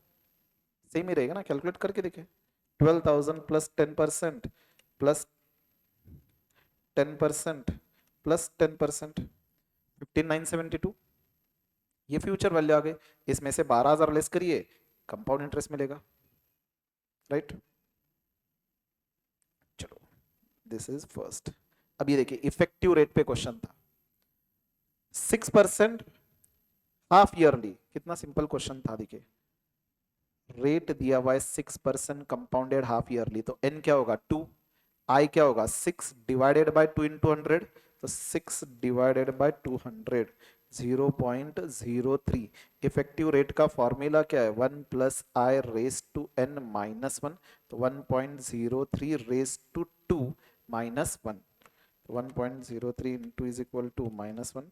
same ही रहेगा ना, कैलकुलेट करके देखें 12,000 प्लस 10% प्लस 10% प्लस 10%, 15,972, ये फ्यूचर वैल्यू आ गई, इसमें से 12,000 लेस करिए कंपाउंड इंटरेस्ट मिलेगा, राइट। चलो दिस इज फर्स्ट। अब ये देखिए इफेक्टिव रेट पे क्वेश्चन था, 6% हाफ ईयरली, कितना सिंपल क्वेश्चन था, देखिए रेट दिया हुआ है 6% कंपाउंडेड हाफ ईयरली, तो एन क्या होगा 2, आई क्या होगा 6 डिवाइडेड बाय 2 इंटू 100, तो 6 डिवाइडेड बाय 200, 0.03, इफेक्टिव रेट का फॉर्मूला क्या है 1 plus I raise to N minus 1, तो 1.03 raise to 2 minus 1, 1.03 into is equal to minus 1,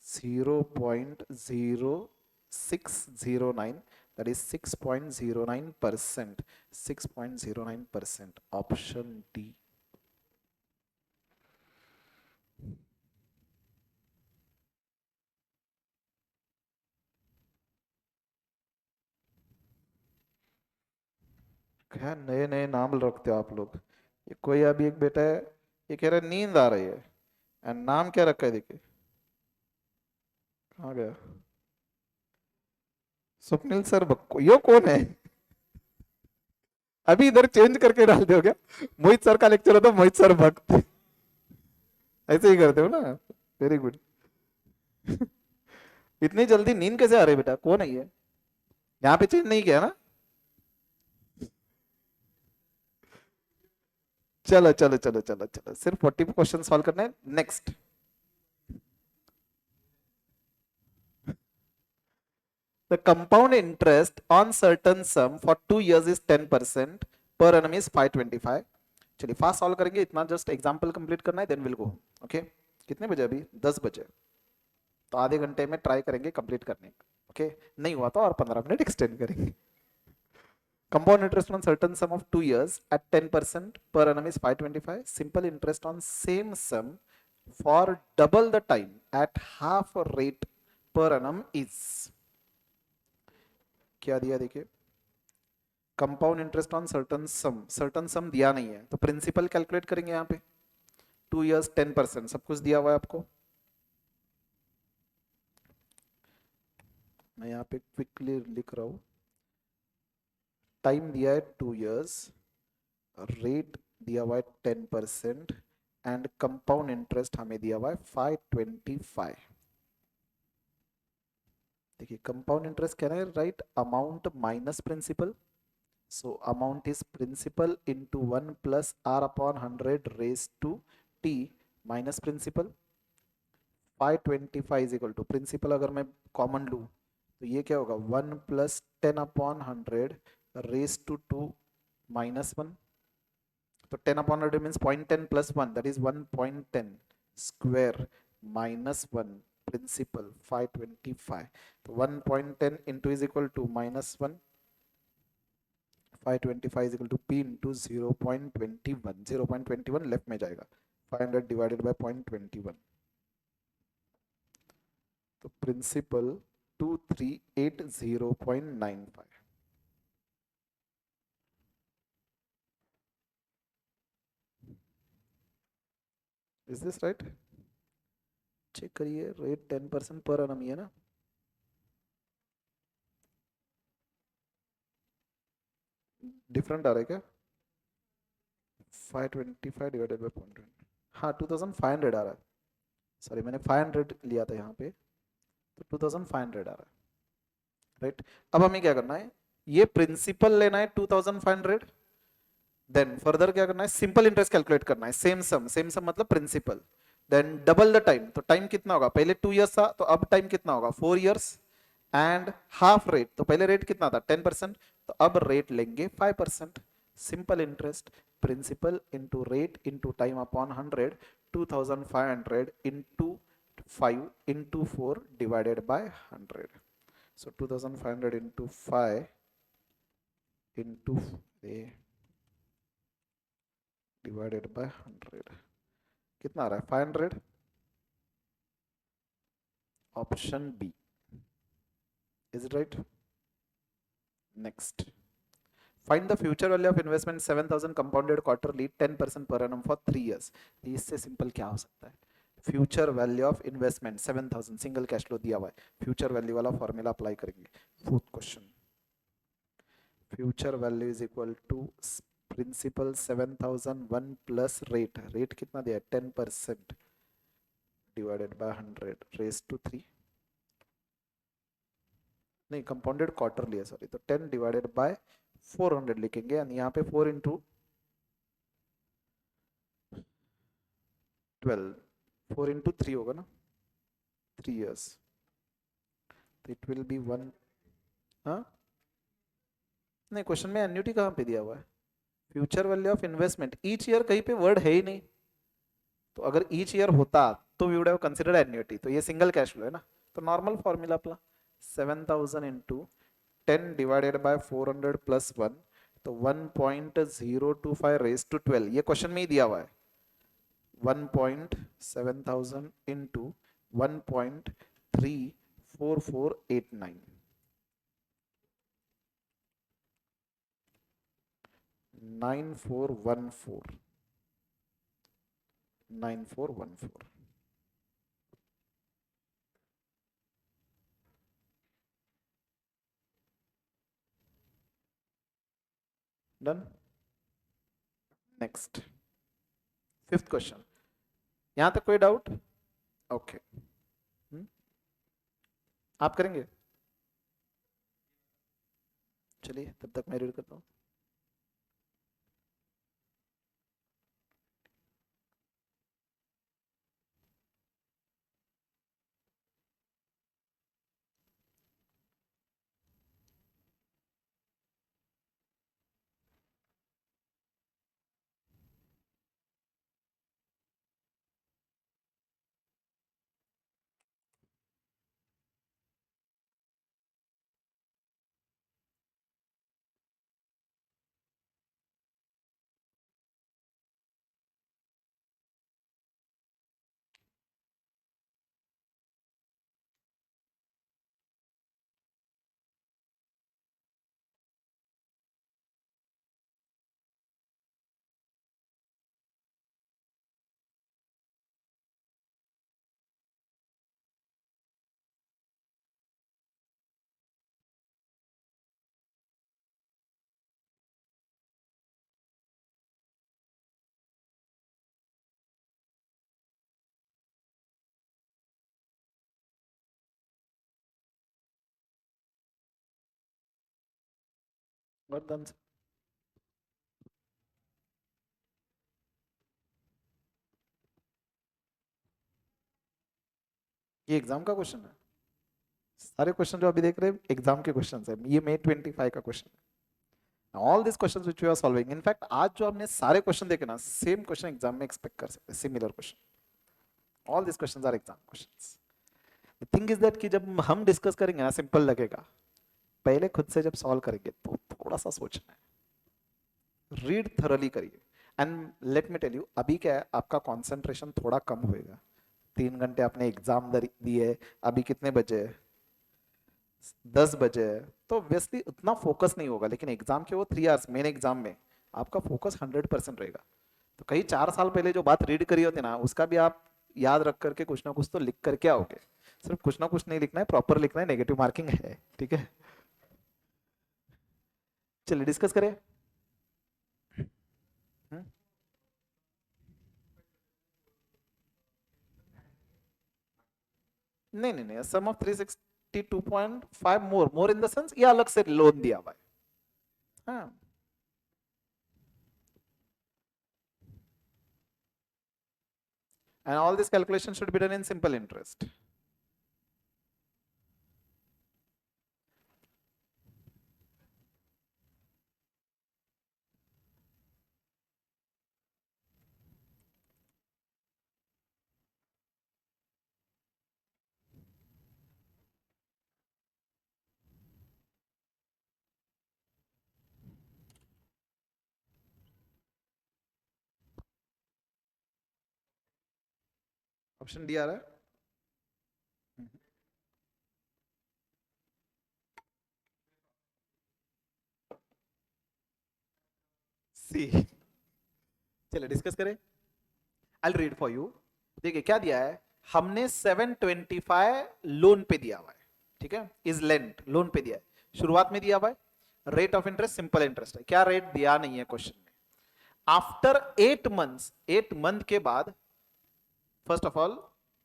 0.0609, that is 6.09%, 6.09%, option D। क्या नए नए नाम रखते हो आप लोग, ये कोई अभी एक बेटा है ये कह रहा है नींद आ रही है, एंड नाम क्या रखा है देखिए, कहाँ गया स्वप्निल सर बक्को, यो कौन है, अभी इधर चेंज करके डाल दो क्या, मोहित सर का लेक्चर होता मोहित सर भक्त, ऐसे ही करते हो ना, वेरी गुड। इतनी जल्दी नींद कैसे आ रही बेटा, कौन है ये, यहाँ पे चेंज नहीं किया ना, चलो चलो चलो चलो चलो, सिर्फ 40 क्वेश्चन सॉल्व करने हैं। Next, the compound interest on certain sum for 2 years is 10%, per annum is 525। चलिए फास्ट सॉल्व करेंगे, इतना जस्ट एग्जांपल कंप्लीट करना है, देन विल गो। ओके, कितने बजे अभी? 10 बजे, तो आधे घंटे में ट्राई करेंगे कंप्लीट करने का। ओके, नहीं हुआ तो और 15 मिनट एक्सटेंड करेंगे। Compound interest on certain sum of 2 years at 10%, per annum is 525। Simple interest on same sum for double the time at half rate per annum is, क्या दिया देखिए, कंपाउंड इंटरेस्ट ऑन सर्टन सम दिया नहीं है, तो principal calculate करेंगे यहाँ पे। 2 years 10%, सब कुछ दिया हुआ है आपको। मैं यहाँ पे क्विकली लिख रहा हूँ, टाइम दिया है 2 years, रेट दिया हुआ है 10%, एंड कंपाउंड इंटरेस्ट हमें दिया हुआ है 525। देखिए कंपाउंड इंटरेस्ट कह रहे हैं right amount minus principal, so amount is principal into 1 plus r upon 100 raised to t minus principal। 525 is equal to principal, अगर मैं कॉमन लूँ तो ये क्या होगा, 1 plus 10 upon 100 raised to 2 minus 1। तो 10 upon 100 means 0.10 plus 1, that is 1.10 square minus 1 principal 525। तो 1.10 into is equal to minus 1, 525 is equal to p into 0.21। 0.21 left में जाएगा, 500 डिवाइडेड बाय 0.21, तो principal 2380.95। Is this right? Check करिए, rate 10% पर annum ही है ना। Different आ रहा है क्या? 525 डिवाइडेड बाय 0.20, हाँ 2500 आ रहा है। सॉरी मैंने 500 लिया था यहाँ पे, तो 2500 आ रहा है, राइट। अब हमें क्या करना है, ये प्रिंसिपल लेना है 2500, देन फर्दर क्या करना है, सिंपल इंटरेस्ट कैलकुलेट करना है, सेम सम मतलब principal, then double the time. तो टाइम कितना होगा, पहले 2 years था तो अब टाइम कितना होगा 4 years, एंड हाफ रेट, तो पहले रेट कितना था 10%, तो अब रेट लेंगे 5%। Simple interest, principal into rate into time upon 100, 2500 into 5 into 4 divided by 100। So 2500 into 5 into divided by 100 कितना आ रहा है 500। Option B is it right. Next, find the future value of investment 7000 compounded quarterly 10% पर annum for 3 years। इससे simple क्या हो सकता है, future value of investment 7000 single cash flow दिया हुआ है, फ्यूचर वैल्यू वाला फॉर्मूला अप्लाई करेंगे। Fourth question, future value is equal to principal 7001 plus rate, rate कितना दिया है 10% डिवाइडेड बाय 100 रेज टू 3, नहीं कंपाउंडेड क्वार्टरली है सॉरी, तो 10 डिवाइडेड बाय 400 लिखेंगे, एंड यहाँ पे 4 इंटू 12, 4 इंटू 3 होगा ना, 3 years, तो इट विल बी 1। हाँ नहीं, क्वेश्चन में एन्युटी कहाँ पे दिया हुआ है, future value of investment each year कहीं पे वर्ड है ही नहीं, तो अगर ईच ईयर होता तो we would have considered annuity, तो ये सिंगल कैश फ्लो है ना, तो नॉर्मल फॉर्मूला अपना 7000 इंटू 10 डिवाइडेड बाय 400 प्लस 1, तो 1.025 रेज टू 12, ये क्वेश्चन में ही दिया हुआ है। 1.7000 into 1.34489, 9414, 9414। Done. Next, fifth question, यहां तक कोई डाउट? ओके, आप करेंगे? चलिए तब तक मैं रीड करता हूँ। वर्धन सर, ये एग्जाम का क्वेश्चन है। सारे क्वेश्चन जो अभी देख रहे हैं एग्जाम के क्वेश्चन है। ये May 25 का क्वेश्चन है। All this question which we are solving, in fact आज जो हमने सारे क्वेश्चन देखे ना, सेम क्वेश्चन एग्जाम में एक्सपेक्ट कर सकते हैं, similar question. All this questions are exam questions. The thing is that कि जब हम डिस्कस करेंगे ना सिंपल लगेगा, पहले खुद से जब सॉल्व करेंगे तो थोड़ा सा सोचना है, रीड थरली करिए। And let me tell you, अभी क्या है, आपका कंसंट्रेशन थोड़ा कम होएगा। 3 घंटे आपने एग्जाम दिए, अभी कितने बजे है? 10 बजे है, तो ऑब्वियसली उतना फोकस नहीं होगा। लेकिन एग्जाम के वो 3 आवर्स मेन एग्जाम में आपका फोकस 100% रहेगा। तो कई 4 साल पहले जो बात रीड करी होती ना, उसका भी आप याद रख करके कुछ ना कुछ तो लिख करके आओगे। सिर्फ कुछ ना कुछ नहीं लिखना है, प्रॉपर लिखना है, नेगेटिव मार्किंग है, ठीक है। चलिए डिस्कस करें। हम्म? नहीं नहीं नहीं, sum of 362.5 more in the sense, ये अलग से लोन दिया हुआ है। हाँ, and all this calculation should be done in simple interest. Option D आ रहा है। सी। चलिए डिस्कस करें। I read for you. देखिए क्या दिया है, हमने 725 लोन पे दिया हुआ है, ठीक है, इज लेंट लोन पे दिया है, शुरुआत में दिया हुआ है। Rate of interest simple interest है, क्या रेट दिया नहीं है क्वेश्चन में। आफ्टर 8 मंथ्स, 8 मंथ के बाद, first of all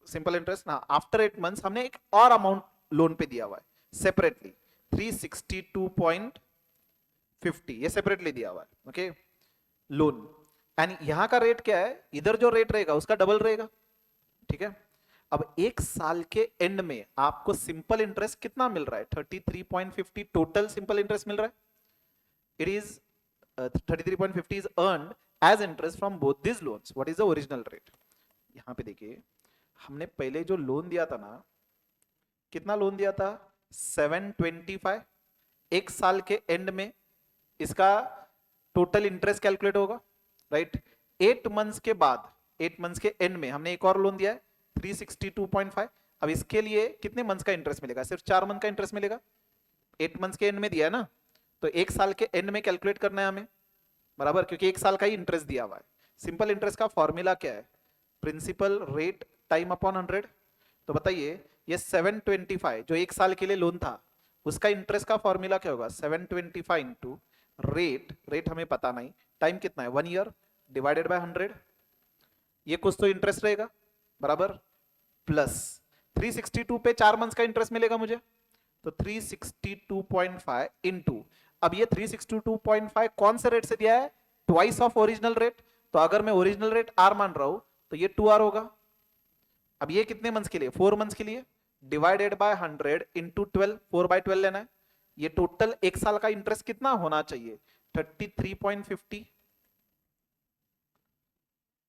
simple interest ना, आफ्टर 8 मंथ्स हमने एक और अमाउंट लोन पे दिया हुआ है सेपरेटली, 362.50, ये सेपरेटली दिया हुआ है, ओके, लोन। एंड यहां का रेट क्या है, इधर जो रेट रहेगा उसका डबल रहेगा, ठीक है। अब 1 साल के एंड में आपको सिंपल इंटरेस्ट कितना मिल रहा है, 33.50 टोटल सिंपल इंटरेस्ट मिल रहा है। It is 33.50 is earned as interest from both this loans. What is the original rate? यहां पे देखिए, हमने पहले जो लोन दिया था ना, कितना लोन दिया था, 725। 1 साल के एंड में इसका टोटल इंटरेस्ट कैलकुलेट होगा, राइट। 8 मंथ्स के बाद, 8 मंथ्स के एंड में हमने एक और लोन दिया है 362.5। अब इसके लिए कितने मंथ्स का इंटरेस्ट मिलेगा, सिर्फ 4 मंथ का इंटरेस्ट मिलेगा। 8 मंथ्स के एंड में दिया है ना, तो 1 साल के एंड में कैलकुलेट करना है हमें, बराबर, क्योंकि 1 साल का ही इंटरेस्ट दिया हुआ है। सिंपल इंटरेस्ट का फॉर्मूला क्या है, प्रिंसिपल रेट टाइम अपॉन 100। तो बताइए, ये 725 जो 1 साल के लिए लोन था, उसका इंटरेस्ट का फॉर्मूला क्या होगा, 725 इंटू रेट, रेट हमें पता नहीं, टाइम कितना है 1 ईयर, डिवाइडेड बाय 100। ये कुछ तो इंटरेस्ट रहेगा, बराबर, प्लस 362 पे 4 मंथ्स का इंटरेस्ट मिलेगा मुझे, तो 362.5 इंटू, अब ये 362.5 कौन से रेट से दिया है, ट्वाइस ऑफ ओरिजिनल रेट। तो अगर मैं ओरिजिनल रेट आर मान रहा हूं तो ये 2R होगा। अब ये कितने मंथ्स के लिए, 4 मंथ्स के लिए, डिवाइडेड बाय 100 इंटू 12, 4/12 लेना है। ये टोटल 1 साल का इंटरेस्ट कितना होना चाहिए, 33.50।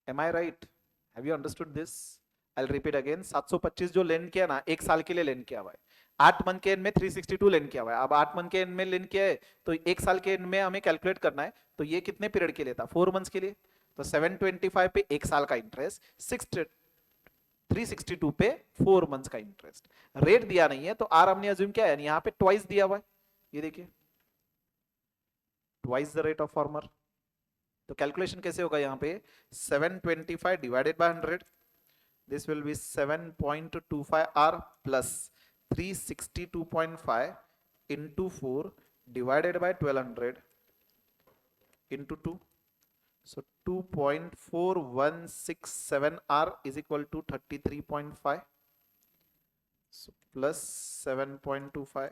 Am I right, have you understood this? I repeat again, 725 जो लेन किया ना, 1 साल के लिए लेन किया हुआ है। 8 मंथ के एंड में 362 लेन किया हुआ है। अब 8 मंथ के एंड में लेन किया है, तो 1 साल के एंड में हमें कैलकुलेट करना है, तो ये कितने पीरियड के लिए था, 4 मंथ्स के लिए। तो 725 पे 1 साल का इंटरेस्ट, 362 पे 4 मंथ्स का इंटरेस्ट। रेट दिया नहीं है तो आर हमने अज्यूम किया है, यहाँ पे ट्वाइस दिया हुआ है, ये देखिए, twice the rate of former. तो कैलकुलेशन कैसे होगा यहाँ पे, 725 divided by 100, this will be 7.25 R plus 362.5 into 4 divided by 1200 into 2. So 2.4167 R is equal to 33.5. So plus 7.25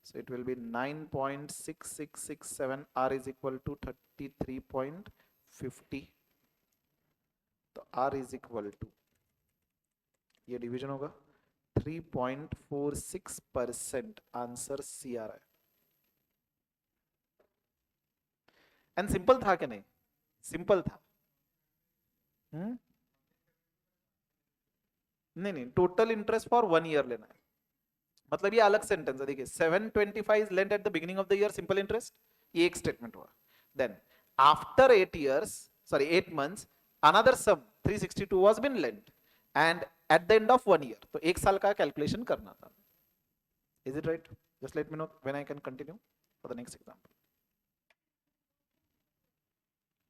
so it will be 9.6667, r is equal to 33.50, तो r is equal to, ये division होगा 3.46%, answer C आ रहा है। And simple था कि नहीं? Simple था। नहीं, टोटल इंटरेस्ट फॉर 1 ईयर लेना है, मतलब ये अलग सेंटेंस है। देखिए 725 is lent at the beginning of the year, simple interest, ये एक स्टेटमेंट हुआ। Then after 8 years, sorry 8 months, another sum 362 was been lent and at the end of 1 year, तो एक साल का कैलकुलेशन करना था। Is it right? Just let me know when I can continue for the next example.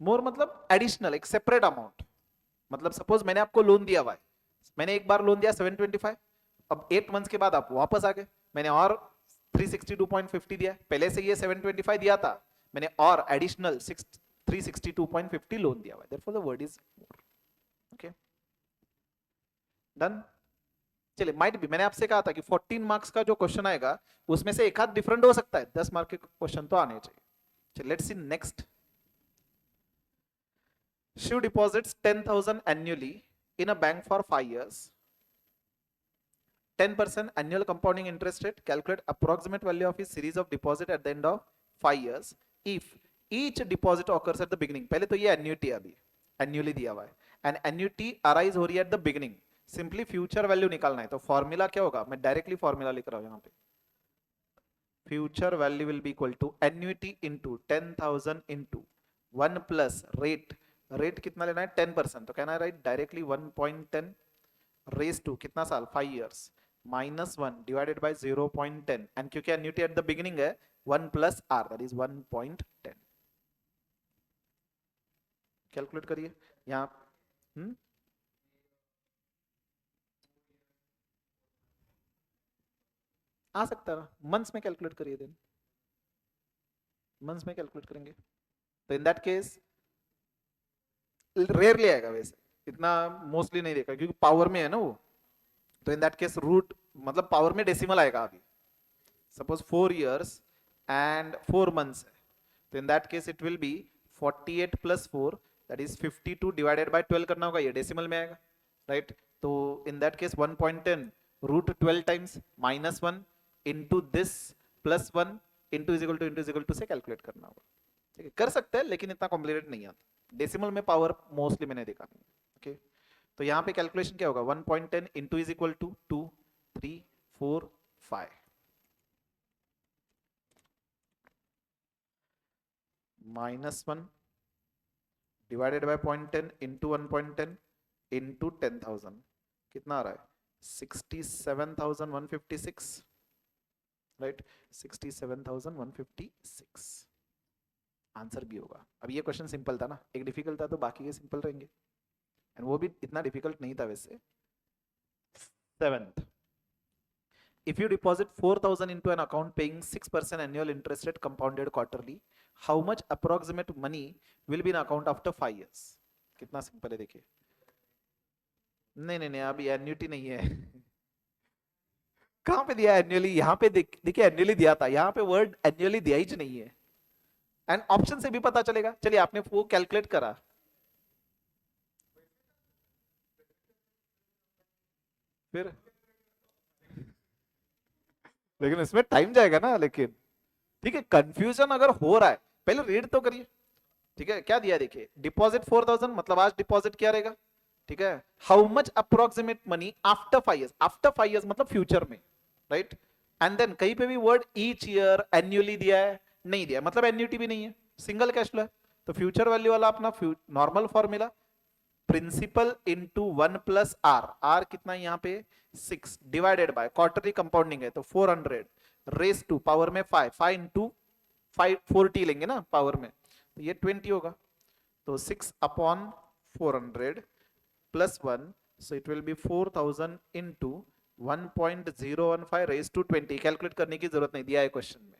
मोर मतलब additional, एक separate amount, मतलब suppose मैंने आपको लोन दिया हुआ है, मैंने एक बार लोन दिया 725, अब 8 मंथ्स के बाद आप वापस आ गए, मैंने और 362.50 दिया, पहले से ये 725 दिया था, मैंने और एडिशनल 362.50 लोन दिया हुआ है, therefore the word is more. Okay, done. चलिए, माइट भी, मैंने आपसे कहा था कि 14 मार्क्स का जो क्वेश्चन आएगा उसमें से एक हाथ डिफरेंट हो सकता है, 10 मार्क के क्वेश्चन तो आने चाहिए। चलिए let's see next. Shiv deposits 10,000 annually in a bank for 5 years. 10% annual compounding interest rate. Calculate approximate value of his series of deposit at the end of 5 years. If each deposit occurs at the beginning. पहले तो ये annuity अभी annually दिया हुआ है, and annuity arise हो रही है at the beginning. Simply future value निकालना है, तो फॉर्मूला क्या होगा? मैं डायरेक्टली फॉर्मूला लिख रहा हूँ यहाँ पे। Future value will be equal to annuity into 10,000 into 1 plus rate. Rate कितना लेना है? 10%, तो कहना है राइट डायरेक्टली 1.10 रेस टू कितना साल? 5 years, -1 डिवाइडेड बाय 0.10, एंड क्योंकि एन्युटी एट द बिगिनिंग है 1 plus r, that is 1.10। Calculate करिए यहाँ। आ सकता है, मंथ्स में कैलकुलेट करिए, देन मंथ्स में कैलकुलेट करेंगे, तो इन दैट केस रेयरली आएगा, वैसे इतना मोस्टली नहीं देखा क्योंकि पावर में है ना वो, तो इन दैट केस रूट मतलब पावर में डेसिमल आएगा। अभी सपोज 4 years एंड 4 months है, तो in that case it will be 48 + 4, that is 52 divided by 12 करना होगा, ये डेसिमल में आएगा, राइट? तो in that case 1.10 root 12 times -1 into this +1 into is equal to से कैलकुलेट करना होगा। ठीक है, कर सकते हैं लेकिन इतना कॉम्प्लिकेटेड नहीं आता, डेसिमल में पावर मोस्टली मैंने देखा नहीं। ओके, तो यहाँ पे कैलकुलेशन क्या होगा? 1.10 into is equal to 2 3 4 5 -1 divided by 0.10 into 1.10 into 10,000, कितना आ रहा है? 67,156, राइट? 67,156 आंसर भी होगा। अब ये क्वेश्चन सिंपल था ना, एक डिफिकल्ट था तो बाकी के सिंपल रहेंगे, एंड वो भी इतना डिफिकल्ट नहीं था वैसे। 7th, if you deposit 4,000 into an account paying 6% annual interest rate compounded quarterly, how much approximate money will be in account after 5 years? कितना सिंपल है, देखिए। नहीं, अभी एन्युटी नहीं है। कहां पे दिया एन्युअली? यहाँ पे देखिए एन्युअली दिया था, यहाँ पे वर्ड एन्युअली दिया ही नहीं है, एंड ऑप्शन से भी पता चलेगा। चलिए, आपने वो कैलकुलेट करा, फिर लेकिन इसमें टाइम जाएगा ना, लेकिन ठीक है, कंफ्यूजन अगर हो रहा है पहले रीड तो करिए। ठीक है, क्या दिया देखिए, डिपॉजिट 4,000 मतलब आज डिपॉजिट क्या रहेगा? ठीक है, how much approximate money after 5 years, after 5 years मतलब फ्यूचर में, राइट? एंड देन कहीं पे भी वर्ड ईच ईयर एन्युअली दिया है? नहीं दिया, मतलब एन्युटी भी नहीं है, सिंगल कैश फ्लो है, तो फ्यूचर वैल्यू वाला अपना normal formula, principal into 1 plus are, r कितना है यहाँ पे? 6 डिवाइडेड बाय क्वार्टरली कंपाउंडिंग है तो 400 रेस टू पावर में 5, 5 इंटू 5 40 लेंगे ना पावर में, तो ये 20 होगा, तो 6 upon 400 plus 1, so it will be 4,000 into 1.015 raised to 20, calculate करने की जरूरत नहीं, दिया है क्वेश्चन में,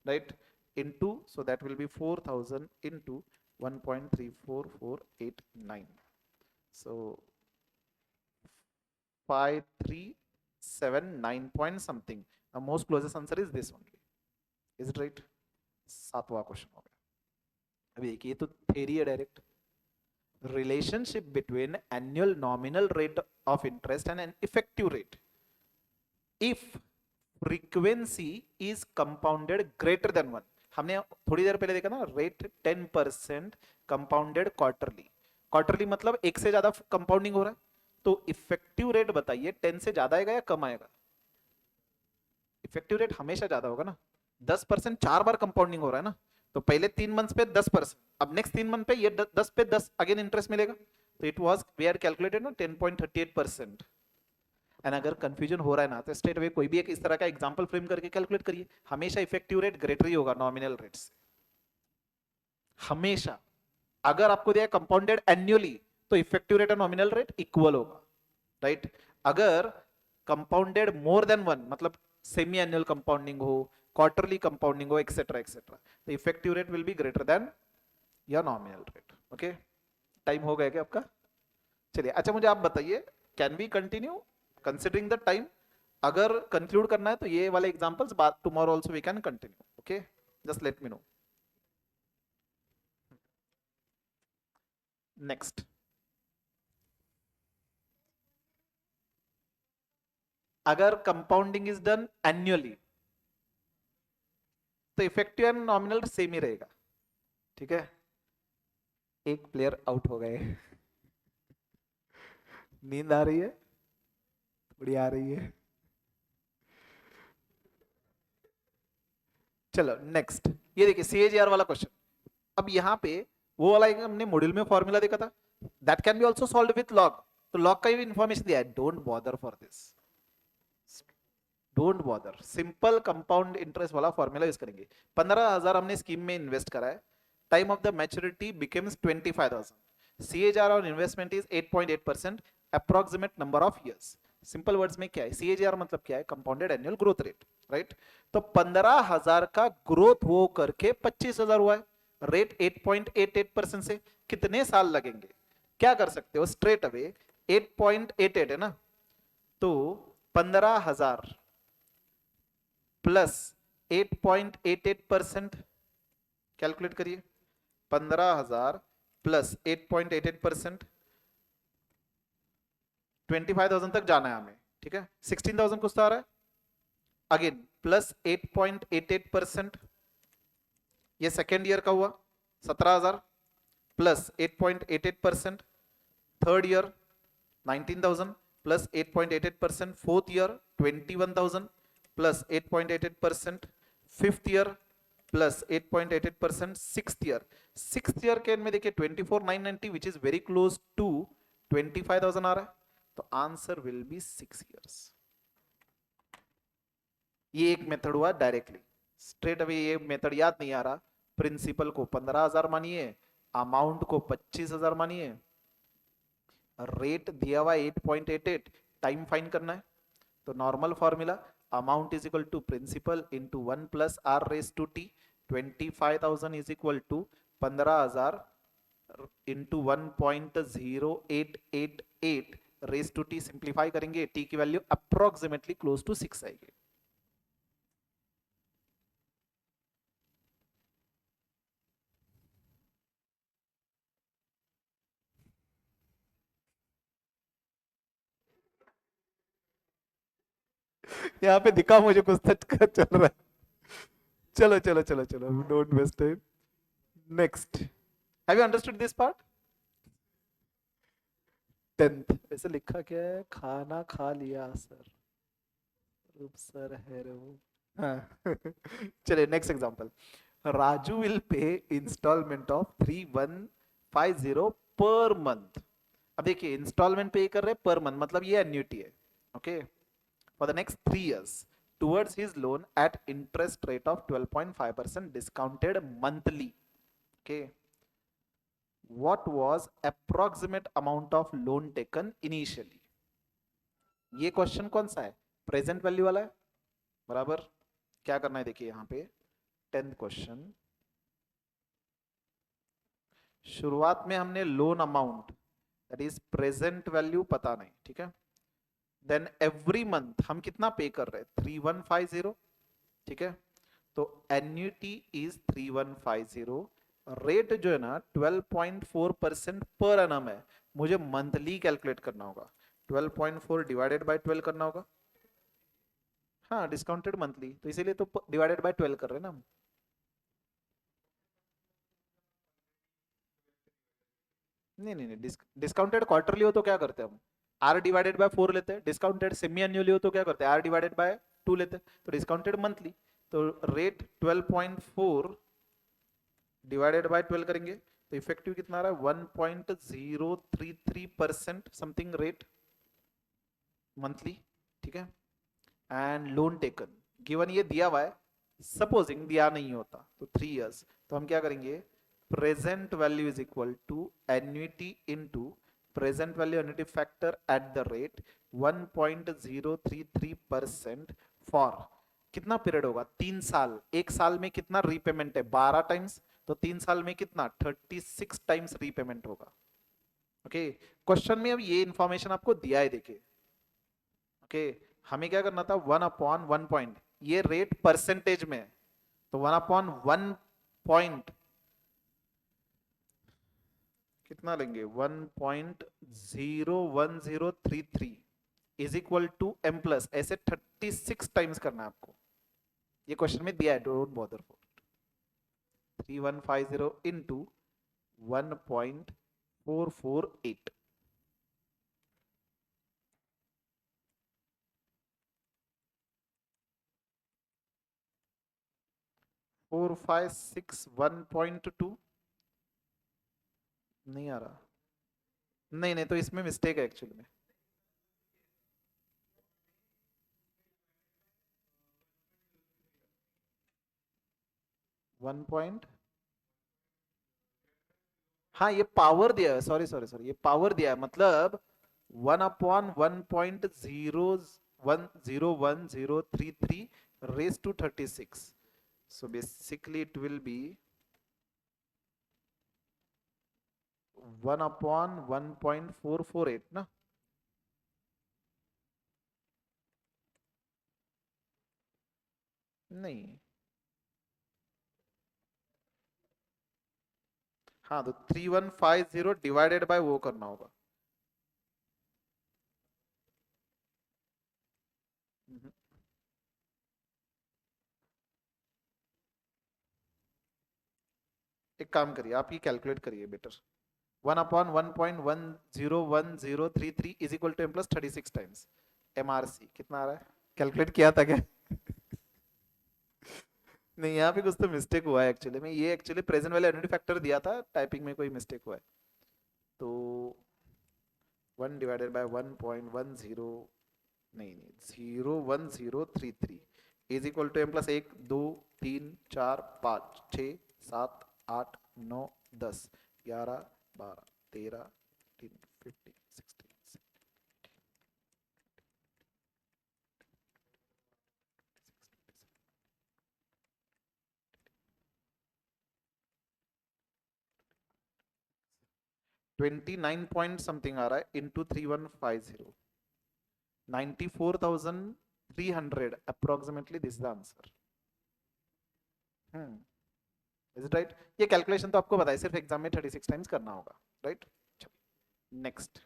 right? into, so that will be 4,000 into 1.34489, so 5379 point something. The most closest answer is this only. Is it right? 7वां question हो गया। अभी देखिए, ये तो थ्योरी है direct. Relationship between annual nominal rate of interest and an effective rate if frequency is compounded greater than 1। हमने थोड़ी देर पहले देखा ना, रेट 10% कंपाउंडेड क्वार्टरली। क्वार्टरली मतलब एक से ज्यादा कंपाउंडिंग हो रहा है, तो इफेक्टिव रेट बताइए 10 से ज्यादा आएगा या कम आएगा? इफेक्टिव रेट हमेशा ज्यादा होगा ना। 10% 4 बार कंपाउंडिंग हो रहा है ना, तो पहले 3 मंथ पे 10%, अब नेक्स्ट 3 मंथ पे ये 10 पे 10 अगेन इंटरेस्ट मिलेगा। तो it was we are calculated ना 10.38%। एंड अगर कंफ्यूजन हो रहा है ना, तो स्ट्रेट अवे कोई भी एक इस तरह का एग्जांपल फ्रेम करके कैलकुलेट करिए। हमेशा इफेक्टिव रेट ग्रेटर ही होगा नॉमिनल रेट से, हमेशा। अगर आपको दिया कंपाउंडेड एन्युअली, तो इफेक्टिव रेट और नॉमिनल रेट इक्वल होगा, राइट? अगर कंपाउंडेड मोर देन 1, मतलब सेमी एनुअल कंपाउंडिंग हो, क्वार्टरली कंपाउंडिंग हो, एक्सेट्रा एक्सेट्रा, तो effective rate will be greater than या नॉमिनल रेट। ओके, टाइम हो गया क्या आपका? चलिए, अच्छा मुझे आप बताइए, can we continue considering the time? अगर कंक्लूड करना है तो ये वाले एग्जांपल्स बाद tomorrow also we can continue. Okay, just let me no. Next, अगर कंपाउंडिंग इज डन एन्युअली तो इफेक्टिव एंड नॉमिनल सेम ही रहेगा, ठीक है? एक प्लेयर आउट हो गए। नींद आ रही है? थोड़ी आ रही है। चलो नेक्स्ट, ये देखिए सीएजीआर वाला क्वेश्चन। अब यहाँ पे वो वाला एक हमने मॉड्यूल में फॉर्मूला देखा था, that can be also solved with log. तो लॉग का भी इंफॉर्मेशन दिया है, don't bother for this, don't bother. Simple compound interest वाला फॉर्मूला यूज करेंगे। 15,000 हमने स्कीम में इन्वेस्ट करा है, time of the maturity becomes 25,000, CAGR on investment is 8.8%, approximate number of years. Simple words में क्या है सीएजीआर मतलब? क्या है? Compounded annual growth rate, right? तो 15,000 का ग्रोथ हो करके 25,000 हुआ है, रेट 8.88% से कितने साल लगेंगे? क्या कर सकते हो स्ट्रेट अवे, 8.88 है ना, तो 15,000 प्लस 8.88%, कैलकुलेट करिए। 15,000 प्लस 8.88%, 25,000 तक जाना है हमें, ठीक है? 16,000 कुछ तो आ रहा है, अगेन प्लस 8.88%, ये सेकेंड ईयर का हुआ 17,000 plus 8.88%, third year 19,000 plus 8.88%, fourth year 21,000 plus 8.88%, fifth year plus 8.88%, sixth year के में देखिए 24,990 which is very close to 25,000 आ रहा है, तो आंसर विल बी 6 इयर्स। ये एक मेथड हुआ डायरेक्टली, स्ट्रेट अवे ये मेथड याद नहीं आ रहा, प्रिंसिपल को 15,000 मानिए, अमाउंट को 25,000 मानिए, रेट दिया हुआ 8.88, टाइम फाइंड करना है, तो normal formula amount is equal to principal into 1 plus are raise to t, 25,000 is equal to 15,000 into 1.0888 raise to t, simplify करेंगे टी की वैल्यू अप्रोक्सीमेटली क्लोज टू 6 आएगी। यहाँ पे दिखा मुझे कुछ सच का चल रहा है। चलो चलो चलो चलो, don't waste time. Next, have you understood this part? 10th वैसे लिखा क्या है? खाना खा लिया सर, सर है रे वो। हाँ। चलिए next example, Raju will pay installment of 3,150 per month. अब देखिए इंस्टॉलमेंट पे कर रहे हैं पर मंथ, मतलब ये एन्युटी है, okay, for the next 3 years towards his loan at interest rate of 12.5% discounted monthly. Okay, what was approximate amount of loan taken initially? ये क्वेश्चन कौन सा है? प्रेजेंट वैल्यू वाला है, बराबर। क्या करना है देखिए यहाँ पे 10th क्वेश्चन, शुरुआत में हमने loan amount that is present value पता नहीं, ठीक है? देन एवरी मंथ हम कितना पे कर रहे हैं? 3,150, ठीक है? तो एन्युटी इज 3150, रेट जो है ना 12.4% पर एनम है, मुझे मंथली कैलकुलेट करना होगा, 12.4 डिवाइडेड बाय 12 करना होगा। हाँ डिस्काउंटेड मंथली, तो इसीलिए तो डिवाइडेड बाय 12 कर रहे हैं ना हम। नहीं नहीं नहीं, डिस्काउंटेड क्वार्टरली हो तो क्या करते हैं हम, आर डिवाइडेड बाय 4 लेते हैं। डिस्काउंटेड सेमी एनुअली हो तो क्या करते हैं, आर डिवाइडेड बाय 2 लेते हैं। तो डिस्काउंटेड मंथली, तो रेट 12.4 डिवाइडेड बाय 12 करेंगे तो इफेक्टिव कितना आ रहा है, 1.033% समथिंग रेट मंथली, ठीक है। एंड लोन टेकन गिवन ये दिया हुआ है, सपोजिंग दिया नहीं होता तो 3 इयर्स, तो हम क्या करेंगे, present value is equal to annuity into present value annuity factor at the rate 1.033% for कितना पीरियड होगा, 3 साल। एक साल में कितना रीपेमेंट है, 12 टाइम्स, तो 3 साल में कितना 36 टाइम्स रीपेमेंट होगा। ओके, क्वेश्चन में अब ये इंफॉर्मेशन आपको दिया है, देखिए। ओके, हमें क्या करना था, 1/1 ये रेट परसेंटेज में है, तो 1/1 पॉइंट कितना लेंगे, 1.01033 is equal to M plus, ऐसे 36 टाइम्स करना है आपको, ये क्वेश्चन में दिया है, डोंट बॉदर फॉर 3150 इंटू 1.448, 4561.2 नहीं आ रहा, नहीं नहीं, तो इसमें मिस्टेक है एक्चुअली में। 1 हाँ ये पावर दिया है, सॉरी सॉरी सॉरी, ये पावर दिया है, मतलब 1/1.01033 raised to 36, so basically it will be 1/1.448 ना। नहीं, हाँ तो 3150 डिवाइडेड बाय वो करना होगा। हम्म, एक काम करिए, आप ये कैलकुलेट करिए better, 1/1.10103 is equal to M plus 36 times MRC कितना आ रहा है, कैलकुलेट किया था क्या? नहीं, यहाँ पे कुछ तो मिस्टेक हुआ है एक्चुअली में, ये एक्चुअली प्रेजेंट वाले एनुटी फैक्टर दिया था, टाइपिंग में कोई मिस्टेक हुआ है। तो 1/1.10, नहीं नहीं, 01033 is equal to M plus 1 2 3 4 5 6 7 8 9 10 11 12 13 14 15 16 29 point something आ रहा है into 3150, 94,300 approximately, this is the answer. Is it right? ये कैलकुलेशन तो आपको पता है, सिर्फ एग्जाम में 36 टाइम्स करना होगा, right? Next,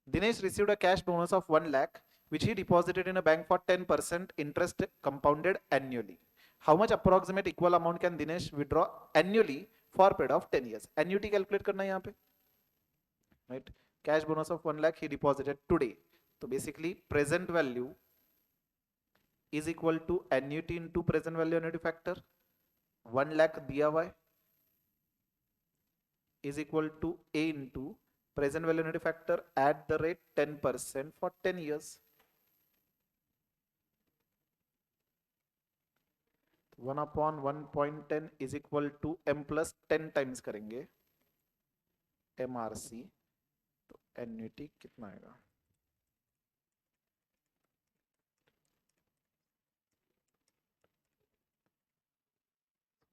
Dinesh received a cash bonus of 1 lakh, which he deposited in a bank for 10% interest compounded annually. How much approximate equal amount can Dinesh withdraw annually for a period of 10 years? Annuity calculate करना है यहाँ पे, right? Cash bonus of 1 lakh he deposited today. So basically present value is equal to annuity into present value annuity factor. 1 lakh दिया हुआ है is equal to A into present value annuity factor at the rate 10% for 10 years. 1/1.10 is equal to M plus 10 times करेंगे MRC, तो annuity कितना आएगा,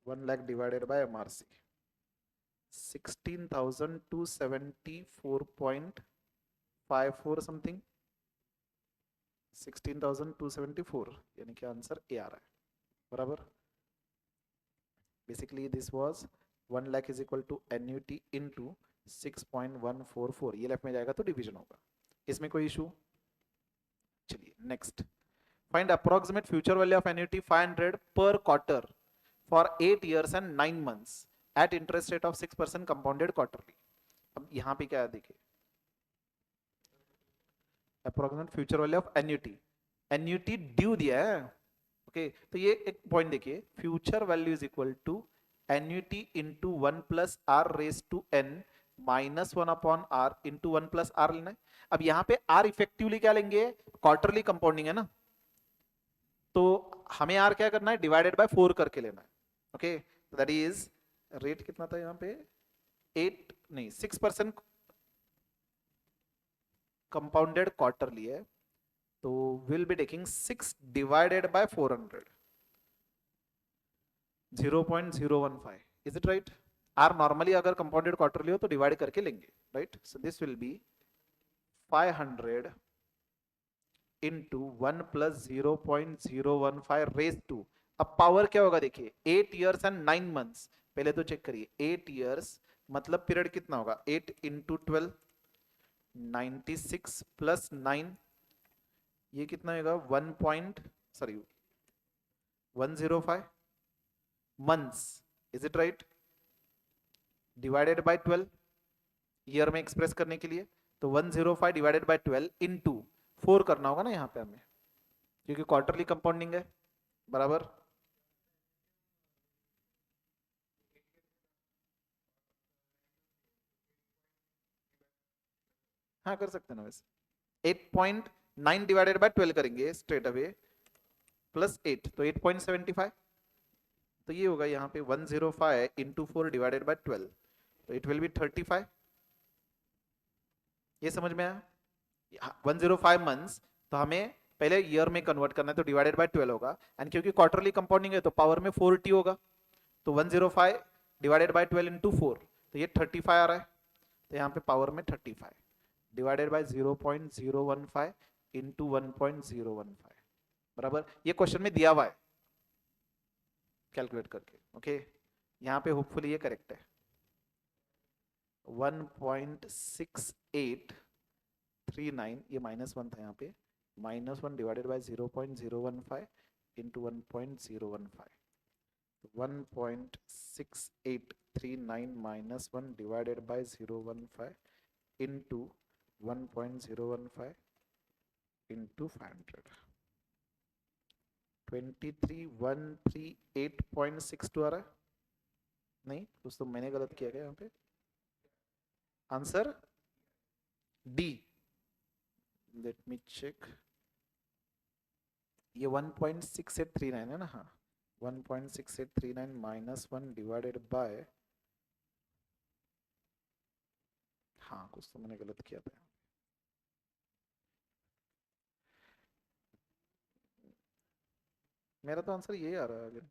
1 lakh divided by MRC 16,274.54 something, 16,274, यानी कि answer A आ रहा है। बराबर। Basically this was 1 lakh is equal to annuity into 6.144, ये लेफ्ट में जाएगा तो डिवीजन होगा, इसमें कोई इशू? चलिए next, find approximate future value of annuity 500 पर quarter for 8 years and 9 months at interest rate of 6% compounded quarterly। अब यहाँ पे क्या है देखिए, approximate future value of annuity, annuity due दिया है, ओके तो ये एक पॉइंट देखिए, future value is equal to annuity into 1 plus are raise to N minus 1 upon are into 1 plus r लेना है। अब यहाँ पे आर इफेक्टिवली क्या लेंगे, क्वार्टरली कंपाउंडिंग है ना, तो हमें आर क्या करना है, डिवाइडेड बाय 4 करके लेना है, ओके दैट इज रेट कितना था यहाँ पे, 8 नहीं 6% कंपाउंडेड क्वार्टरली है, तो will be taking 6 divided by 400, 0.015, is it right? Or normally अगर कंपाउंडेड क्वार्टरली हो तो डिवाइड करके लेंगे, right? So this will be 500 into 1 plus 0.015 raise to, अब पावर क्या होगा देखिए, 8 years and 9 months, पहले तो चेक करिए 8 years मतलब पीरियड कितना होगा, 8 इंटू 12 96 प्लस 9, ये कितना होगा 105 months, is it right? Divided by 12 year में एक्सप्रेस करने के लिए, तो 105 डिवाइडेड बाय 12 इंटू 4 करना होगा ना यहाँ पे हमें, क्योंकि क्वार्टरली कंपाउंडिंग है, बराबर। हाँ कर सकते हैं ना वैसे, 8.9 डिवाइडेड बाय 12 करेंगे स्ट्रेट अवे, प्लस 8 तो 8.75, तो ये होगा यहाँ पे 105 इंटू 4 डिवाइडेड बाय 12, तो इट विल बी 35, ये समझ में आया? 105 मंथ्स, तो हमें पहले ईयर में कन्वर्ट करना है, तो डिवाइडेड बाय 12 होगा, एंड क्योंकि क्वार्टरली कंपाउंडिंग है तो पावर में 4t होगा, तो 105 डिवाइडेड बाय 12 इंटू 4, तो ये 35 आ रहा है, तो यहाँ पे पावर में 35 डिवाइडेड बाय 0.015 इंटू 1.015, बराबर। ये क्वेश्चन में दिया हुआ है कैलकुलेट करके, ओके यहाँ पे होपफुली ये करेक्ट है, 1.6839, ये -1 था यहाँ पे, -1 divided bye 0.015 into 1.015, 1.6839 -1 divided bye 015 into 1.015 into 500, 23138.62 आ रहा है, नहीं कुछ तो मैंने गलत किया गया यहाँ पे, answer D, let me check, ये 1.6839 है ना, हाँ 1.6839 -1 डिवाइडेड बाय, हाँ कुछ तो मैंने गलत किया था, मेरा तो आंसर यही आ रहा है अगर,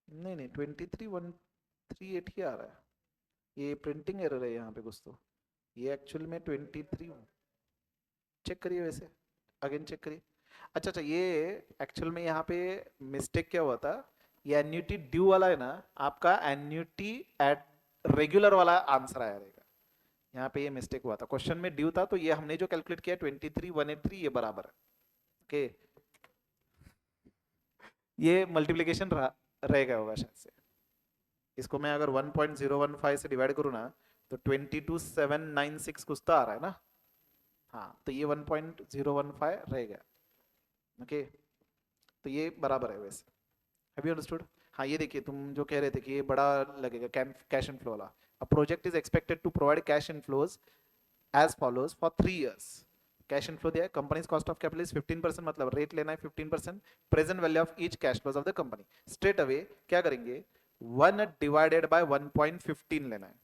नहीं नहीं 23138 ही आ रहा है, ये प्रिंटिंग एरर है यहाँ पे कुछ तो, ये एक्चुअल में 23, चेक करिए वैसे, अगेन चेक करिए, अच्छा अच्छा ये एक्चुअल में यहाँ पे मिस्टेक क्या हुआ था, ये एन्यूटी ड्यू वाला है ना, आपका एन्यूटी एट रेगुलर वाला आंसर आया रहेगा, यहाँ पे ये मिस्टेक हुआ था, क्वेश्चन में ड्यू था, तो ये हमने जो कैलकुलेट किया 23183 ये बराबर है, ओके ये मल्टीप्लीकेशन रह गया होगा शायद से, इसको मैं अगर 1.015 से डिवाइड करूँ ना, तो 22796 कुछ तो आ रहा है ना, हाँ तो ये 1.015 रह गया, ओके तो ये बराबर है वैसे, हैव यू अंडरस्टूड? हाँ ये देखिए, तुम जो कह रहे थे कि ये बड़ा लगेगा कैश इनफ्लो वाला, a project is expected to provide cash inflows as follows for 3 years, cash inflow दिया है, company's cost of capital is 15%, मतलब रेट लेना है 15%, present value of each cash flows of the company, straight away क्या करेंगे, 1 divided bye 1.15 लेना है,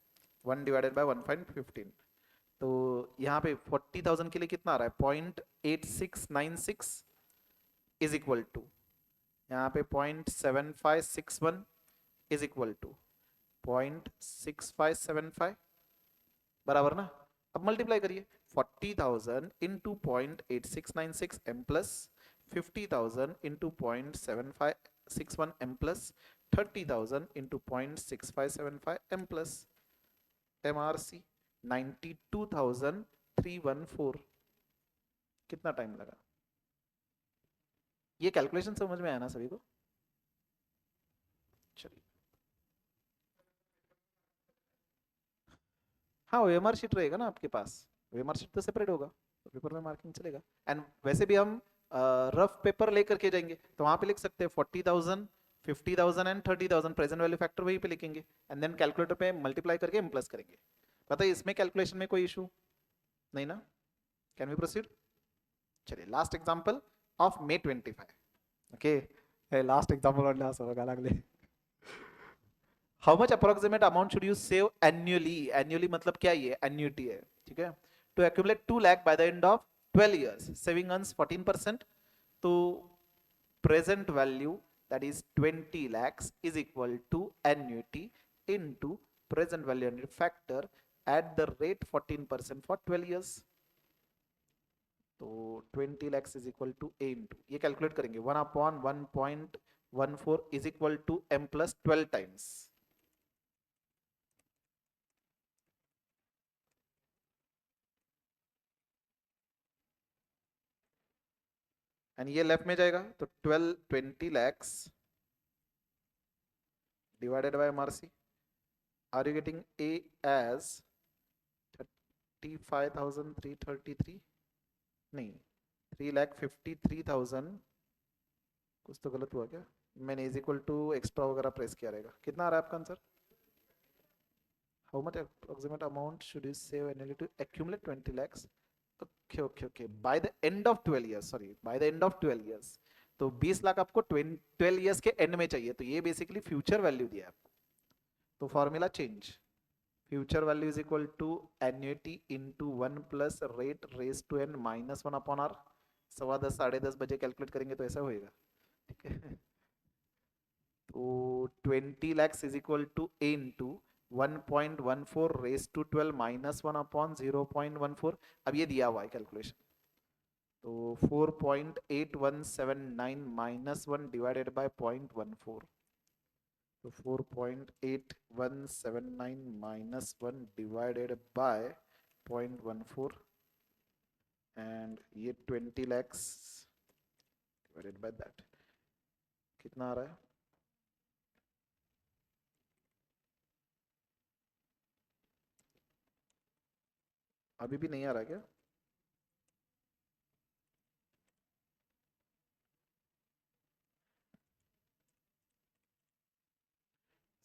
1 divided bye 1.15, तो यहाँ पे 40,000 के लिए कितना आ रहा है, 0.8696 इज इक्वल टू, यहाँ पे 0.7561 इज इक्वल टू 0.6575, बराबर ना, अब मल्टीप्लाई करिए, 40,000 into 0.8696 m plus 50,000 into 0.7561 m plus 30,000 into 0.6575 m plus MRC 92,314। कितना टाइम लगा? ये कैलकुलेशन समझ में आया ना सभी को? चलिए, हाँ ओएमआर शीट रहेगा ना आपके पास, ओएमआर शीट तो सेपरेट होगा तो पेपर में मार्किंग चलेगा। एंड वैसे भी हम रफ पेपर लेकर के जाएंगे तो वहां पे लिख सकते हैं 40,000 50,000 एंड 30,000 प्रेजेंट वैल्यू फैक्टर वहीं पे लिखेंगे एंड देन कैलकुलेटर पे मल्टीप्लाई करके एम प्लस करेंगे। बताइए इसमें कैलकुलेशन में कोई इशू नहीं ना? Can we proceed? चलिए last example of May 25। Okay last example और लास्ट होगा लागले। How much approximate amount should you save annually? Annually मतलब क्या? ये एन्युटी है, ठीक है। To accumulate 2 lakh by the end of 12 years, saving earns 14%, तो present value that is 20 lakhs is equal to annuity into present value and factor at the rate 14% for 12 years। तो 20 lakhs is equal to a into, ये calculate करेंगे 1/1.14 is equal to m plus 12 times। And ये left में जाएगा तो 20 lakhs divided by MRC। Are you getting A as 35,333? नहीं, 3,53,000। कुछ तो गलत हुआ क्या? मैंने इज इक्वल टू एक्स्ट्रा वगैरह प्रेस किया रहेगा। कितना आ रहा है आपका answer? How much approximate amount should you save annually to accumulate 20 lakhs? Okay okay okay, by the end of 12 years, sorry by the end of 12 years। तो 20 लाख आपको 12 years के एंड में चाहिए, तो ये बेसिकली फ्यूचर वैल्यू दिया है आपको। तो formula change, future value is equal to annuity into 1 plus rate raise to n minus 1 upon r. 10:15 10:30 बजे कैलकुलेट करेंगे तो ऐसा होएगा, ठीक है। तो 20 lakhs is equal to a into 1.14 raise to 12 minus 1 upon 0.14। अब ये दिया हुआ है कैलकुलेशन, तो 4.8179 माइनस 1 डिवाइडेड बाय 0.14, तो 4.8179 माइनस 1 डिवाइडेड बाय 0.14 एंड ये 20 lakhs डिवाइडेड बाय दैट कितना आ रहा है? अभी भी नहीं आ रहा क्या?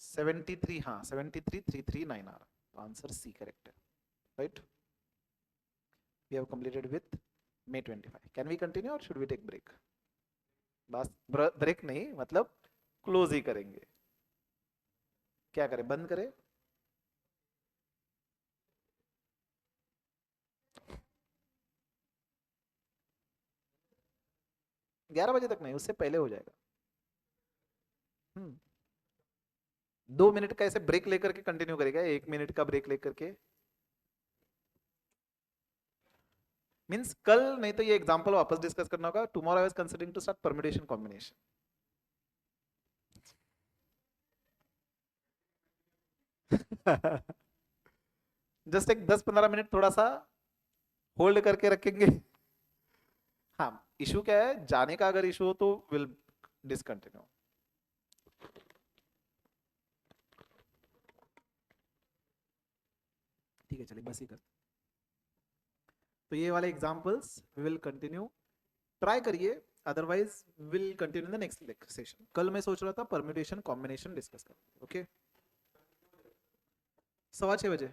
सेवेंटी थ्री, हाँ 73,339 आ रहा, तो आंसर सी करेक्ट है, right. We have completed with May 25। Can we continue और शुड वी टेक ब्रेक? बस ब्रेक नहीं, मतलब क्लोज ही करेंगे। क्या करें, बंद करें? ग्यारह बजे तक नहीं, उससे पहले हो जाएगा। 2 मिनट का ऐसे ब्रेक लेकर के कंटिन्यू करेगा, 1 मिनट का ब्रेक लेकर के। मींस कल नहीं तो ये एग्जांपल वापस डिस्कस करना होगा। Tomorrow I was considering to start permutation combination. Just एक 10-15 मिनट थोड़ा सा होल्ड करके रखेंगे। हाँ, इशू क्या है, जाने का अगर इशू हो तो विल डिसकंटिन्यू। ठीक है, चलिए बस ही कर। तो ये वाले examples we will continue, try करिए, otherwise will continue in the next session. कल मैं सोच रहा था परम्यूटेशन कॉम्बिनेशन डिस्कस करें। ओके, 6:15 बजे।